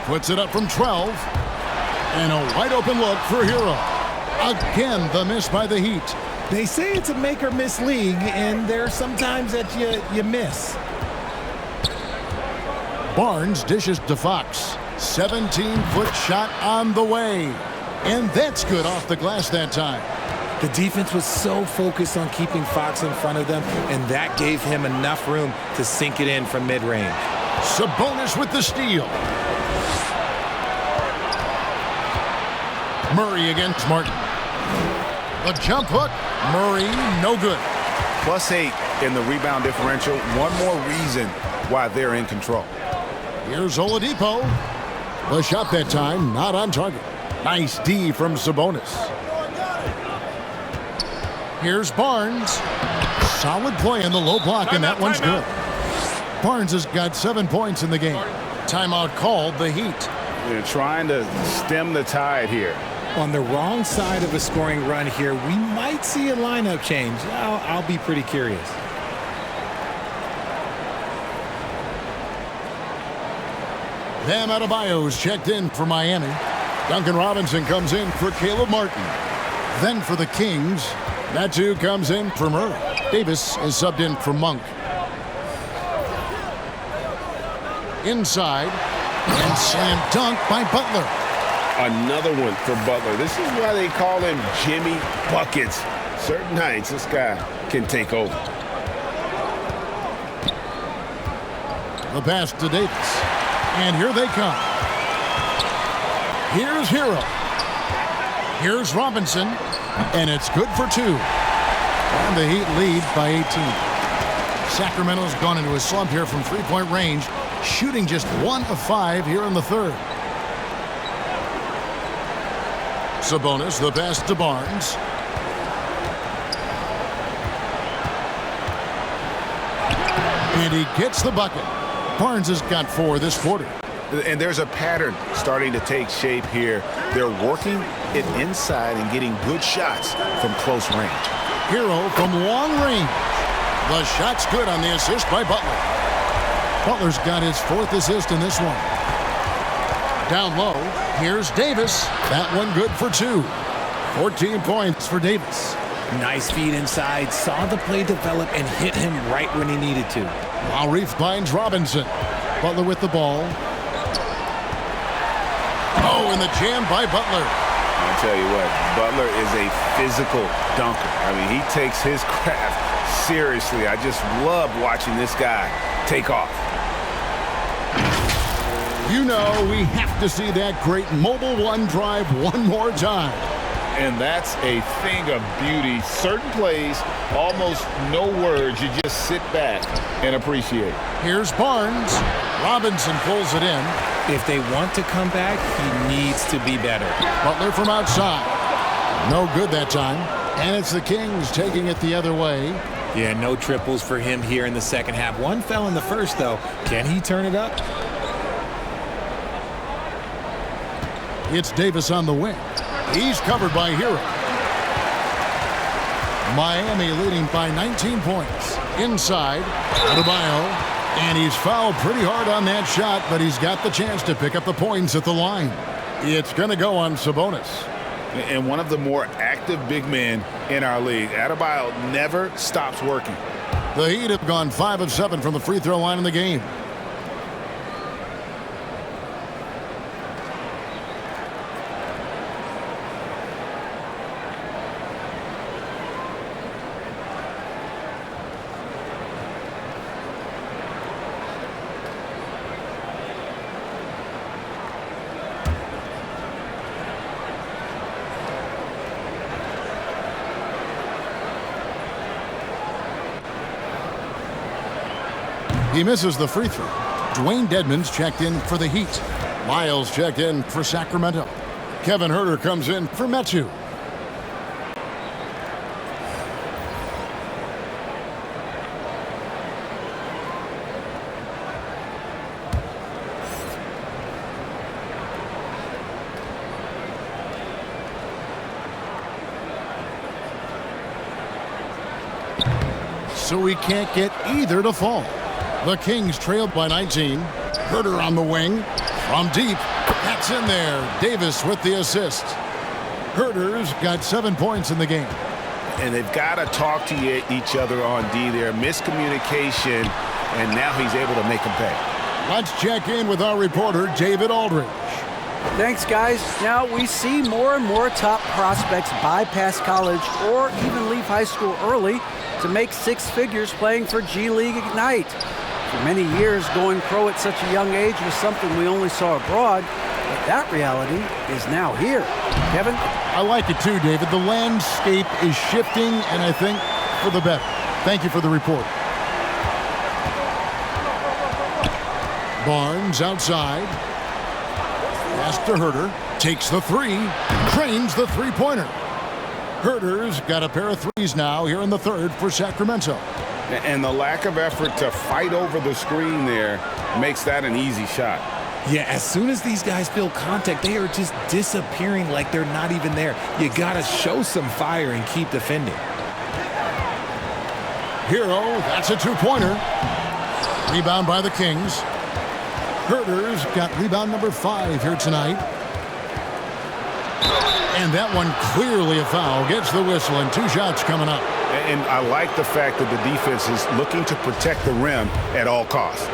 Puts it up from 12. And a wide open look for Hero. Again, the miss by the Heat. They say it's a make or miss league, and there are some times that you miss. Barnes dishes to Fox. 17-foot shot on the way. And that's good off the glass that time. The defense was so focused on keeping Fox in front of them, and that gave him enough room to sink it in from mid-range. Sabonis with the steal. Murray against Martin. The jump hook. Murray, no good. +8 in the rebound differential. One more reason why they're in control. Here's Oladipo. The shot that time, not on target. Nice D from Sabonis. Here's Barnes. Solid play in the low block, and that one's good. Barnes has got 7 points in the game. Timeout called, the Heat. They're trying to stem the tide here. On the wrong side of a scoring run here, we might see a lineup change. I'll be pretty curious. Bam Adebayo's checked in for Miami. Duncan Robinson comes in for Caleb Martin. Then for the Kings, Natu comes in for Murray. Davis is subbed in for Monk. Inside, and slam dunk by Butler. Another one for Butler. This is why they call him Jimmy Buckets. Certain nights, this guy can take over. The pass to Davis. And here they come. Here's Hero. Here's Robinson. And it's good for 2. And the Heat lead by 18. Sacramento's gone into a slump here from three-point range, shooting just 1 of 5 here in the third. Sabonis, the pass to Barnes. And he gets the bucket. Barnes has got 4 this quarter. And there's a pattern starting to take shape here. They're working it inside and getting good shots from close range. Hero from long range. The shot's good on the assist by Butler. Butler's got his 4th assist in this one. Down low, here's Davis. That one good for 2. 14 points for Davis. Nice feed inside, saw the play develop and hit him right when he needed to. Lowry finds Robinson. Butler with the ball. Oh, and the jam by Butler. I'll tell you what, Butler is a physical dunker. I mean, he takes his craft seriously. I just love watching this guy take off. You know, we have to see that great mobile one drive one more time. And that's a thing of beauty. Certain plays, almost no words. You just sit back and appreciate. Here's Barnes. Robinson pulls it in. If they want to come back, he needs to be better. Butler from outside. No good that time. And it's the Kings taking it the other way. Yeah, no triples for him here in the second half. One fell in the first, though. Can he turn it up? It's Davis on the wing. He's covered by Hero. Miami leading by 19 points. Inside, Adebayo. And he's fouled pretty hard on that shot, but he's got the chance to pick up the points at the line. It's going to go on Sabonis. And one of the more active big men in our league. Adebayo never stops working. The Heat have gone 5 of 7 from the free throw line in the game. He misses the free throw. Dwayne Dedmon's checked in for the Heat. Miles checked in for Sacramento. Kevin Huerter comes in for Metu. So we can't get either to fall. The Kings trailed by 19. Huerter on the wing. From deep. That's in there. Davis with the assist. Huerter's got 7 points in the game. And they've got to talk to each other on D there. Miscommunication, and now he's able to make them pay. Let's check in with our reporter, David Aldridge. Thanks, guys. Now we see more and more top prospects bypass college or even leave high school early to make 6 figures playing for G League Ignite. For many years, going pro at such a young age was something we only saw abroad, but that reality is now here. Kevin? I like it too, David. The landscape is shifting, and I think for the better. Thank you for the report. Barnes outside. Pass to Herter. Takes the three. Cranes the three-pointer. Herter's got a pair of threes now here in the third for Sacramento. And the lack of effort to fight over the screen there makes that an easy shot. Yeah, as soon as these guys feel contact, they are just disappearing like they're not even there. You got to show some fire and keep defending. Hero, that's a two-pointer. Rebound by the Kings. Herter's got rebound number 5 here tonight. And that one clearly a foul. Gets the whistle, and 2 shots coming up. And I like the fact that the defense is looking to protect the rim at all costs.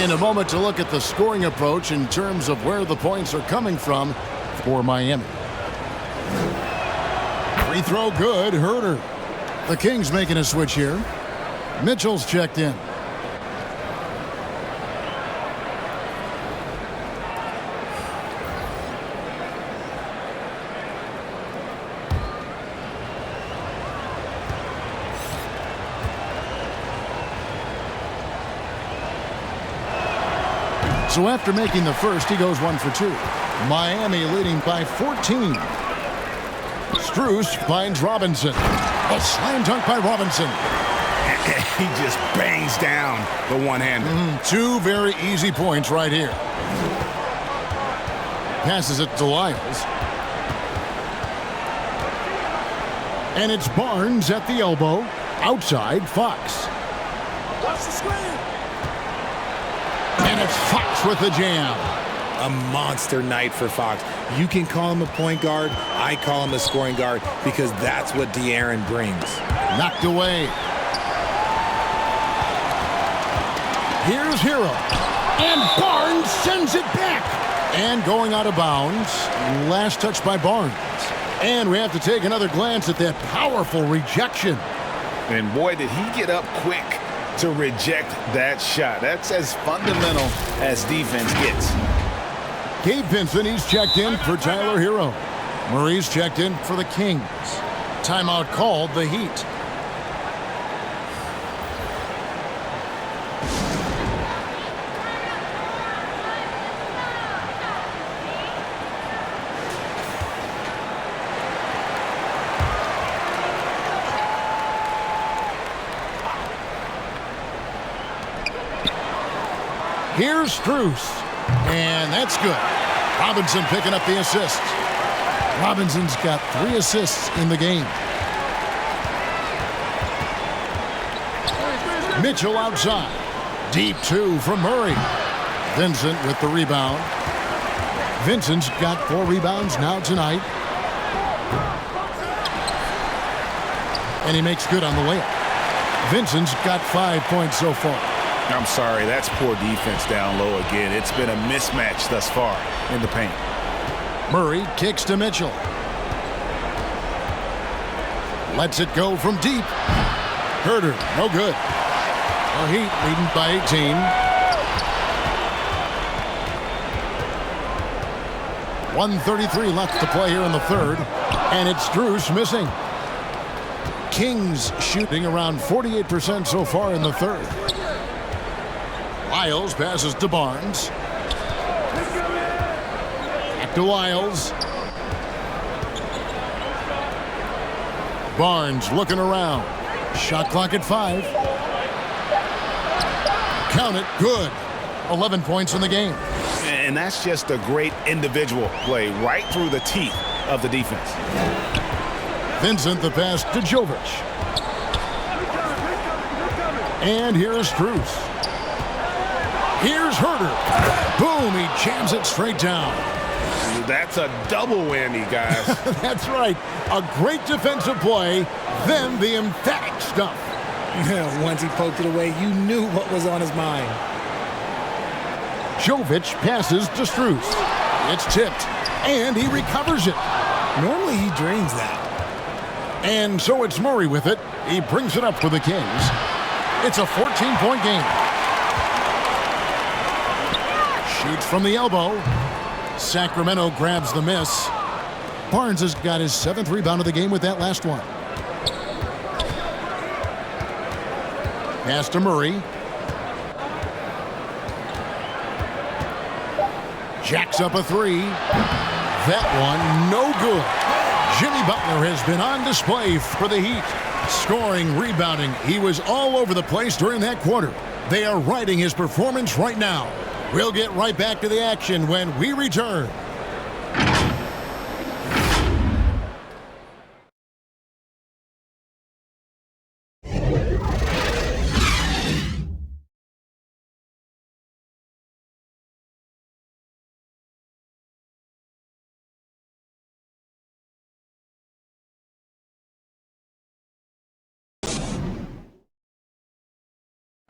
In a moment to look at the scoring approach in terms of where the points are coming from for Miami. Free throw good, Herter. The Kings making a switch here. Mitchell's checked in. So after making the first, he goes 1 for 2. Miami leading by 14. Strus finds Robinson. A slam dunk by Robinson. He just bangs down the one-hander. 2 very easy points right here. Passes it to Lyles. And it's Barnes at the elbow. Outside, Fox. Watch the screen. And it's Fox with the jam. A monster night for Fox. You can call him a point guard. I call him a scoring guard because that's what De'Aaron brings. Knocked away. Here's Hero. And Barnes sends it back. And going out of bounds. Last touch by Barnes. And we have to take another glance at that powerful rejection. And boy, did he get up quick to reject that shot. That's as fundamental as defense gets. Gabe Vincent, he's checked in for Tyler Hero. Murray's checked in for the Kings. Timeout called, the Heat. Here's Strus. And that's good. Robinson picking up the assist. Robinson's got 3 assists in the game. Mitchell outside. Deep 2 from Murray. Vincent with the rebound. Vincent's got 4 rebounds now tonight. And he makes good on the layup. Vincent's got 5 points so far. I'm sorry, that's poor defense down low again. It's been a mismatch thus far in the paint. Murray kicks to Mitchell. Lets it go from deep. Herter, no good. The Heat leading by 18. 1:33 left to play here in the third. And it's Strus missing. Kings shooting around 48% so far in the third. Lyles passes to Barnes. Back to Lyles. Barnes looking around. Shot clock at 5. Count it, good. 11 points in the game. And that's just a great individual play right through the teeth of the defense. Vincent the pass to Jovic. And here's Strus. Here's Herter. Boom, he jams it straight down. That's a double whammy, guys. That's right. A great defensive play, then the emphatic stuff. Once he poked it away, you knew what was on his mind. Jovic passes to Strus. It's tipped, and he recovers it. Normally he drains that. And so it's Murray with it. He brings it up for the Kings. It's a 14-point game. Shoots from the elbow. Sacramento grabs the miss. Barnes has got his 7th rebound of the game with that last one. Pass to Murray. Jacks up a 3. That one, no good. Jimmy Butler has been on display for the Heat. Scoring, rebounding. He was all over the place during that quarter. They are riding his performance right now. We'll get right back to the action when we return.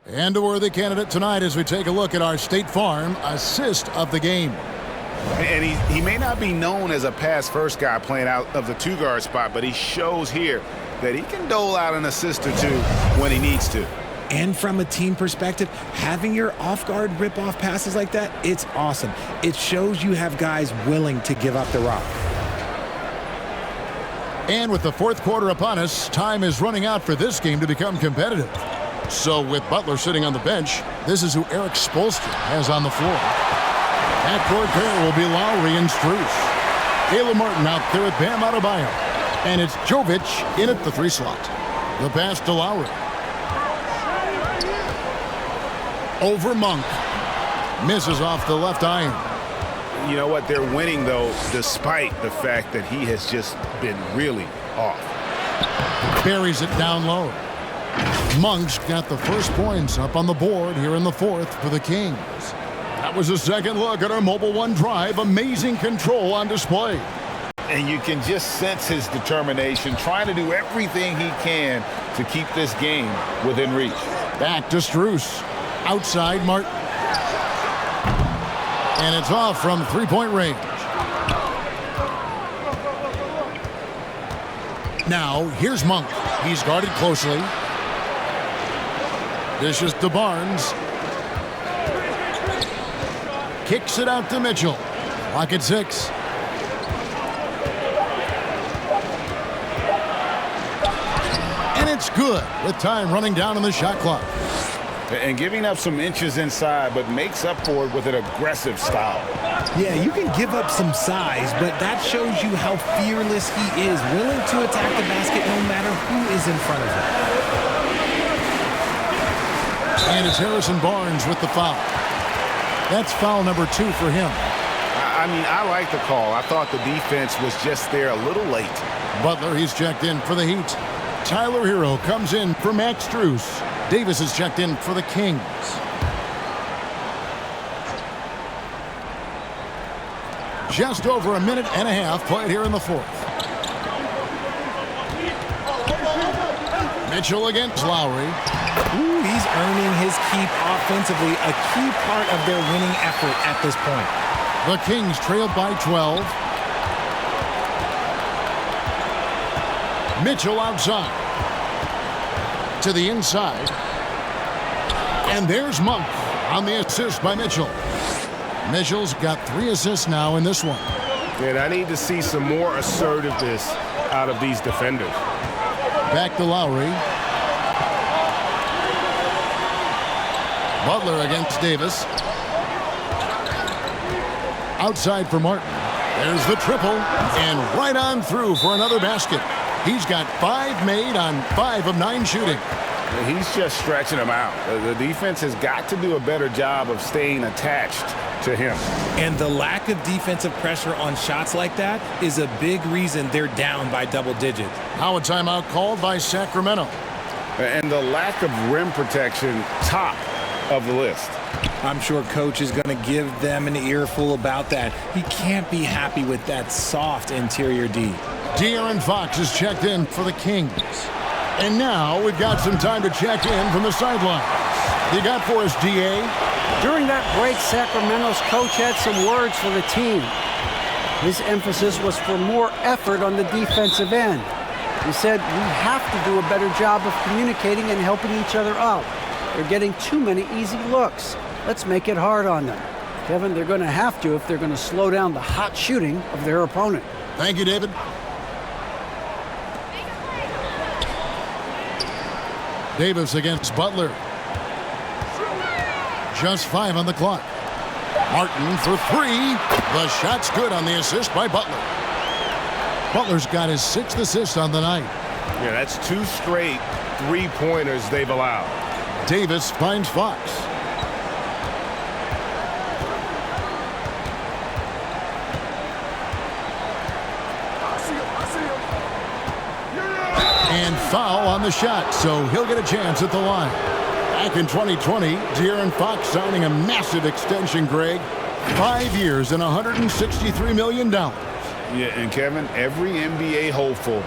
And a worthy candidate tonight as we take a look at our State Farm assist of the game. And he may not be known as a pass-first guy playing out of the 2-guard spot, but he shows here that he can dole out an assist or 2 when he needs to. And from a team perspective, having your off-guard rip-off passes like that, it's awesome. It shows you have guys willing to give up the rock. And with the 4th quarter upon us, time is running out for this game to become competitive. So with Butler sitting on the bench, this is who Eric Spoelstra has on the floor. Backcourt pair will be Lowry and Strus. Caleb Martin out there with Bam Adebayo. And it's Jovic in at the 3 slot. The pass to Lowry. Over Monk. Misses off the left iron. You know what? They're winning, though, despite the fact that he has just been really off. Buries it down low. Monk's got the first points up on the board here in the 4th for the Kings. That was a second look at our Mobile One drive. Amazing control on display. And you can just sense his determination, trying to do everything he can to keep this game within reach. Back to Strus. Outside Martin. And it's off from 3-point range. Now, here's Monk. He's guarded closely. Dishes to Barnes. Kicks it out to Mitchell. Clock at 6. And it's good with time running down on the shot clock. And giving up some inches inside, but makes up for it with an aggressive style. Yeah, you can give up some size, but that shows you how fearless he is, willing to attack the basket no matter who is in front of him. And it's Harrison Barnes with the foul. That's foul number 2 for him. I mean, I like the call. I thought the defense was just there a little late. Butler, he's checked in for the Heat. Tyler Hero comes in for Max Strus. Davis is checked in for the Kings. Just over a minute and a half played here in the 4th. Mitchell against Lowry. Ooh, he's earning his keep offensively, a key part of their winning effort at this point. The Kings trailed by 12. Mitchell outside. To the inside. And there's Monk on the assist by Mitchell. Mitchell's got 3 assists now in this one. And I need to see some more assertiveness out of these defenders. Back to Lowry. Butler against Davis. Outside for Martin. There's the triple. And right on through for another basket. He's got 5 made on 5 of 9 shooting. He's just stretching them out. The defense has got to do a better job of staying attached to him. And the lack of defensive pressure on shots like that is a big reason they're down by double digits. Now a timeout called by Sacramento. And the lack of rim protection, top of the list. I'm sure coach is going to give them an earful about that. He can't be happy with that soft interior D. De'Aaron Fox is checked in for the Kings. And now we've got some time to check in from the sidelines. You got for us, D.A.? During that break, Sacramento's coach had some words for the team. His emphasis was for more effort on the defensive end. He said, we have to do a better job of communicating and helping each other out. They're getting too many easy looks. Let's make it hard on them. Kevin, they're going to have to if they're going to slow down the hot shooting of their opponent. Thank you, David. Davis against Butler. Just 5 on the clock. Martin for 3. The shot's good on the assist by Butler. Butler's got his 6th assist on the night. Yeah, that's 2 straight 3-pointers they've allowed. Davis finds Fox. And foul on the shot, so he'll get a chance at the line. Back in 2020, De'Aaron Fox signing a massive extension, Greg. 5 years and $163 million. Yeah, and Kevin, every NBA hopeful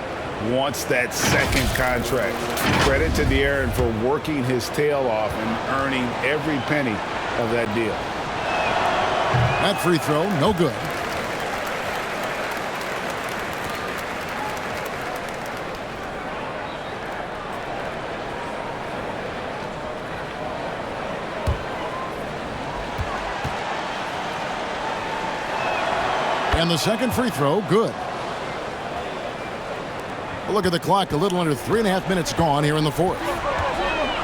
wants that second contract. Credit to De'Aaron for working his tail off and earning every penny of that deal. That free throw, no good. And the second free throw, good. Look at the clock, a little under 3.5 minutes gone here in the 4th.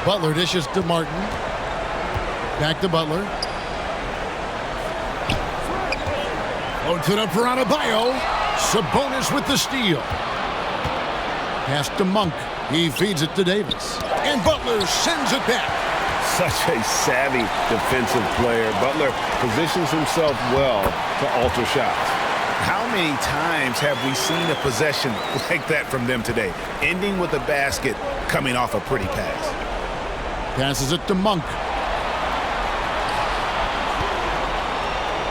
Butler dishes to Martin. Back to Butler. Loads it up for Adebayo. Sabonis with the steal. Pass to Monk. He feeds it to Davis. And Butler sends it back. Such a savvy defensive player. Butler positions himself well to alter shots. How many times have we seen a possession like that from them today? Ending with a basket, coming off a pretty pass. Passes it to Monk.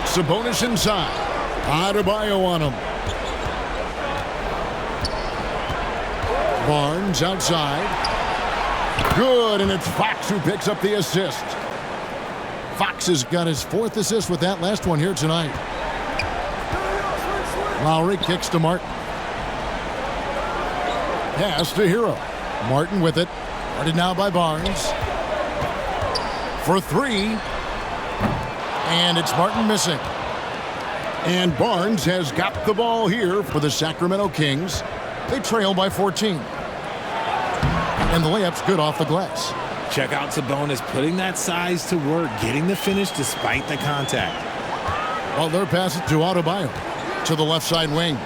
Sabonis inside. Adebayo on him. Barnes outside. Good, and it's Fox who picks up the assist. Fox has got his 4th assist with that last one here tonight. Lowry kicks to Martin. Pass to Hero. Martin with it. Guarded now by Barnes. For 3. And it's Martin missing. And Barnes has got the ball here for the Sacramento Kings. They trail by 14. And the layup's good off the glass. Check out Sabonis putting that size to work, getting the finish despite the contact. Butler passes to Adebayo. To the left side wing.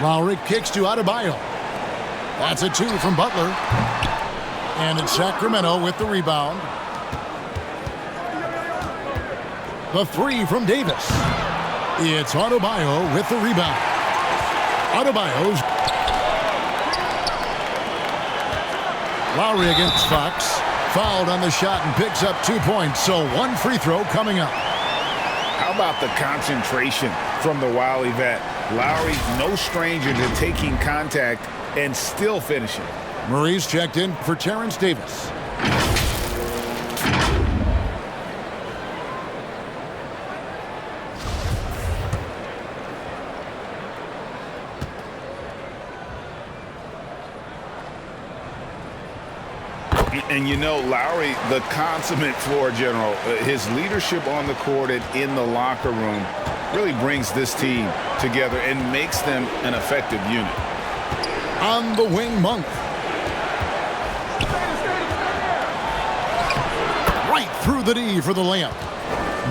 Lowry kicks to Adebayo. That's a 2 from Butler. And it's Sacramento with the rebound. The 3 from Davis. It's Adebayo with the rebound. Adebayo's. Lowry against Fox. Fouled on the shot and picks up 2 points. So 1 free throw coming up. How about the concentration from the Wiley vet? Lowry, no stranger to taking contact and still finishing. Murray's checked in for Terrence Davis. And you know, Lowry, the consummate floor general, his leadership on the court and in the locker room really brings this team together and makes them an effective unit. On the wing, Monk. Right through the D for the layup.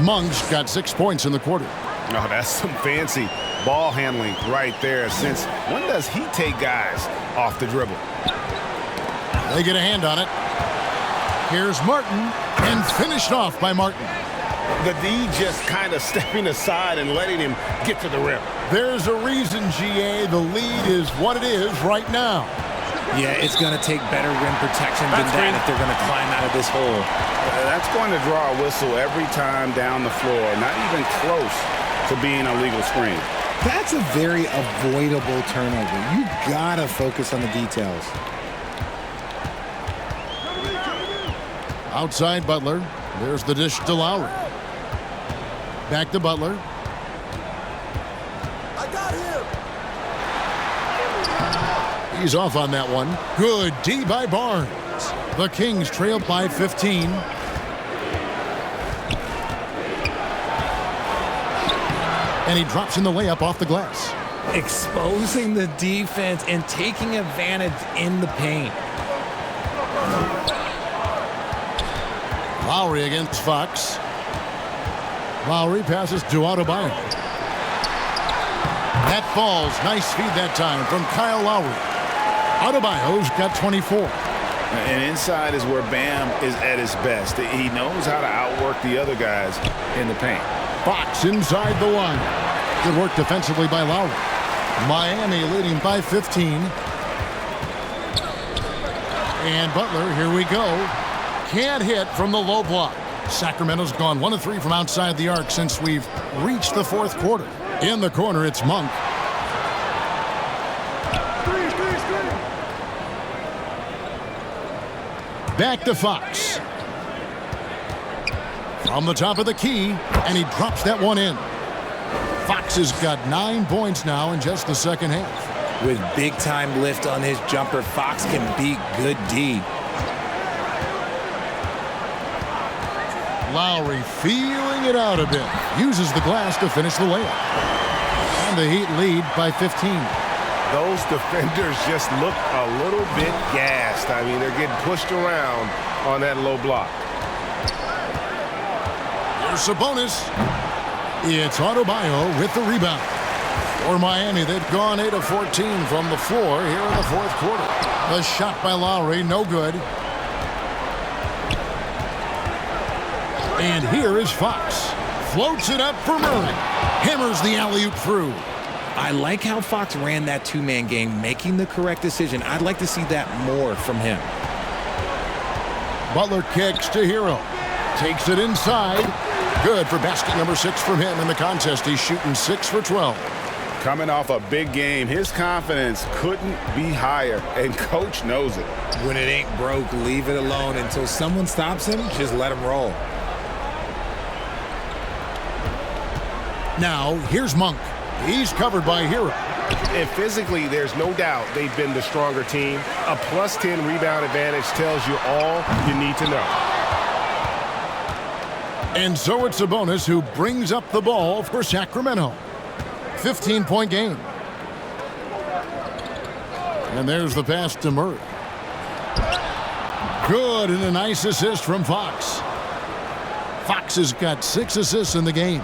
Monk's got 6 points in the quarter. Oh, that's some fancy ball handling right there. Since when does he take guys off the dribble? They get a hand on it. Here's Martin, and finished off by Martin. The D just kind of stepping aside and letting him get to the rim. There's a reason, GA, the lead is what it is right now. Yeah, it's going to take better rim protection than that if they're going to climb out of this hole. That's going to draw a whistle every time down the floor. Not even close to being a legal screen. That's a very avoidable turnover. You got to focus on the details. Outside Butler. There's the dish to Lowry. Back to Butler. I got him. He's off on that one. Good D by Barnes. The Kings trail by 15. And he drops in the layup off the glass. Exposing the defense and taking advantage in the paint. Lowry against Fox. Lowry passes to Adebayo. That falls. Nice feed that time from Kyle Lowry. Adebayo's got 24. And inside is where Bam is at his best. He knows how to outwork the other guys in the paint. Fox inside the line. Good work defensively by Lowry. Miami leading by 15. And Butler, here we go. Can't hit from the low block. Sacramento's gone 1 of 3 from outside the arc since we've reached the fourth quarter. In the corner, it's Monk. Back to Fox. From the top of the key, and he drops that one in. Fox has got 9 points now in just the second half. With big-time lift on his jumper, Fox can beat good D. Lowry feeling it out a bit. Uses the glass to finish the layup. And the Heat lead by 15. Those defenders just look a little bit gassed. I mean, they're getting pushed around on that low block. Here's Sabonis. It's Adebayo with the rebound. For Miami, they've gone 8 of 14 from the floor here in the fourth quarter. The shot by Lowry, no good. And here is Fox. Floats it up for Murray. Hammers the alley-oop through. I like how Fox ran that two-man game, making the correct decision. I'd like to see that more from him. Butler kicks to Hero. Takes it inside. Good for basket number 6 from him in the contest. He's shooting 6 for 12. Coming off a big game, his confidence couldn't be higher, and Coach knows it. When it ain't broke, leave it alone. Until someone stops him, just let him roll. Now, here's Monk. He's covered by Hero. And physically, there's no doubt they've been the stronger team. A +10 rebound advantage tells you all you need to know. And so it's Sabonis who brings up the ball for Sacramento. 15-point game. And there's the pass to Murray. Good, and a nice assist from Fox. Fox has got 6 assists in the game.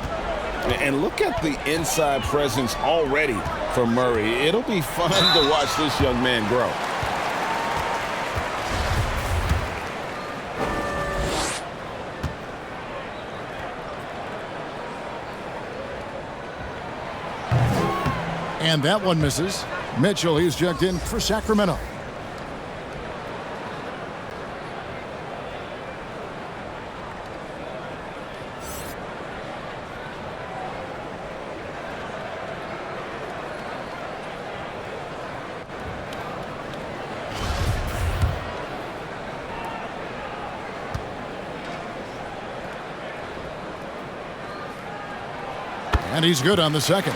And look at the inside presence already for Murray. It'll be fun to watch this young man grow. And that one misses. Mitchell, he's checked in for Sacramento. And he's good on the second.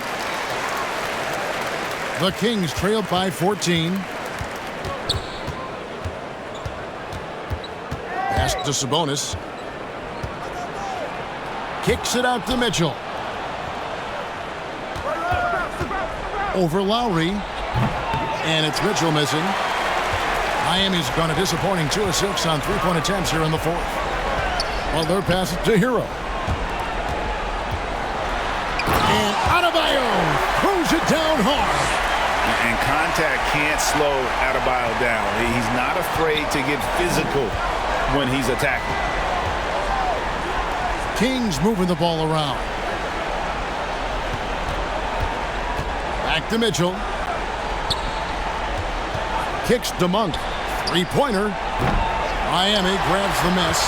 The Kings trail by 14. Pass to Sabonis. Kicks it out to Mitchell. Over Lowry. And it's Mitchell missing. Miami's gone a disappointing 2 of 6 on 3-point attempts here in the fourth. Butler passes to Hero. And Adebayo throws it down hard. And contact can't slow Adebayo down. He's not afraid to get physical when he's attacking. Kings moving the ball around. Back to Mitchell. Kicks to Monk. 3-pointer. Miami grabs the miss.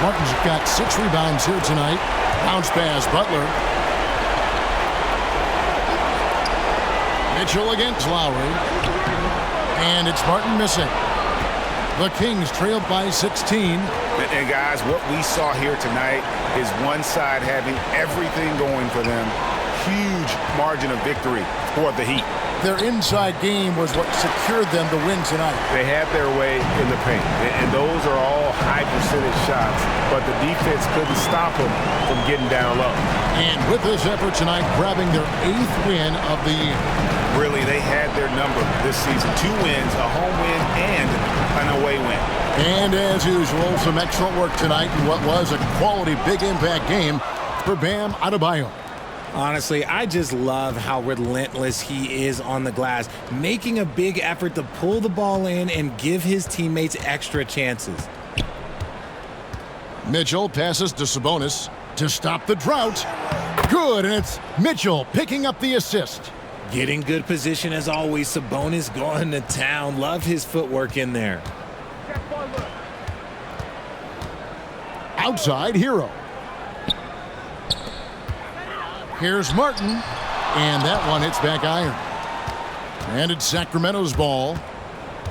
Martin's got 6 rebounds here tonight. Bounce pass, Butler. Mitchell against Lowry. And it's Martin missing. The Kings trail by 16. And guys, what we saw here tonight is one side having everything going for them, huge margin of victory for the Heat. Their inside game was what secured them the win tonight. They had their way in the paint, and those are all high percentage shots, but the defense couldn't stop them from getting down low. And with this effort tonight, grabbing their 8th win of the year. Really, they had their number this season. 2 wins, a home win, and an away win. And as usual, some excellent work tonight in what was a quality big impact game for Bam Adebayo. Honestly, I just love how relentless he is on the glass, making a big effort to pull the ball in and give his teammates extra chances. Mitchell passes to Sabonis to stop the drought. Good, and it's Mitchell picking up the assist. Getting good position as always. Sabonis going to town. Love his footwork in there. Outside Hero. Here's Martin, and that one hits back iron. And it's Sacramento's ball.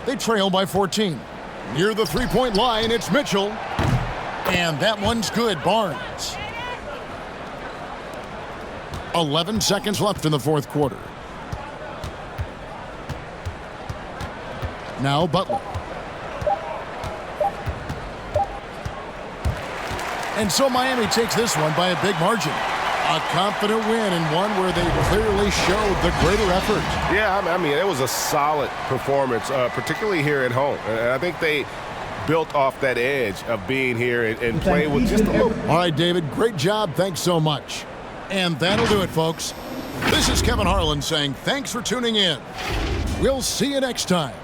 They trail by 14. Near the three-point line, it's Mitchell. And that one's good, Barnes. 11 seconds left in the fourth quarter. Now Butler. And so Miami takes this one by a big margin. A confident win, and one where they clearly showed the greater effort. Yeah, I mean, it was a solid performance, particularly here at home. And I think they built off that edge of being here and playing with just a little. All right, David, great job. Thanks so much. And that'll do it, folks. This is Kevin Harlan saying thanks for tuning in. We'll see you next time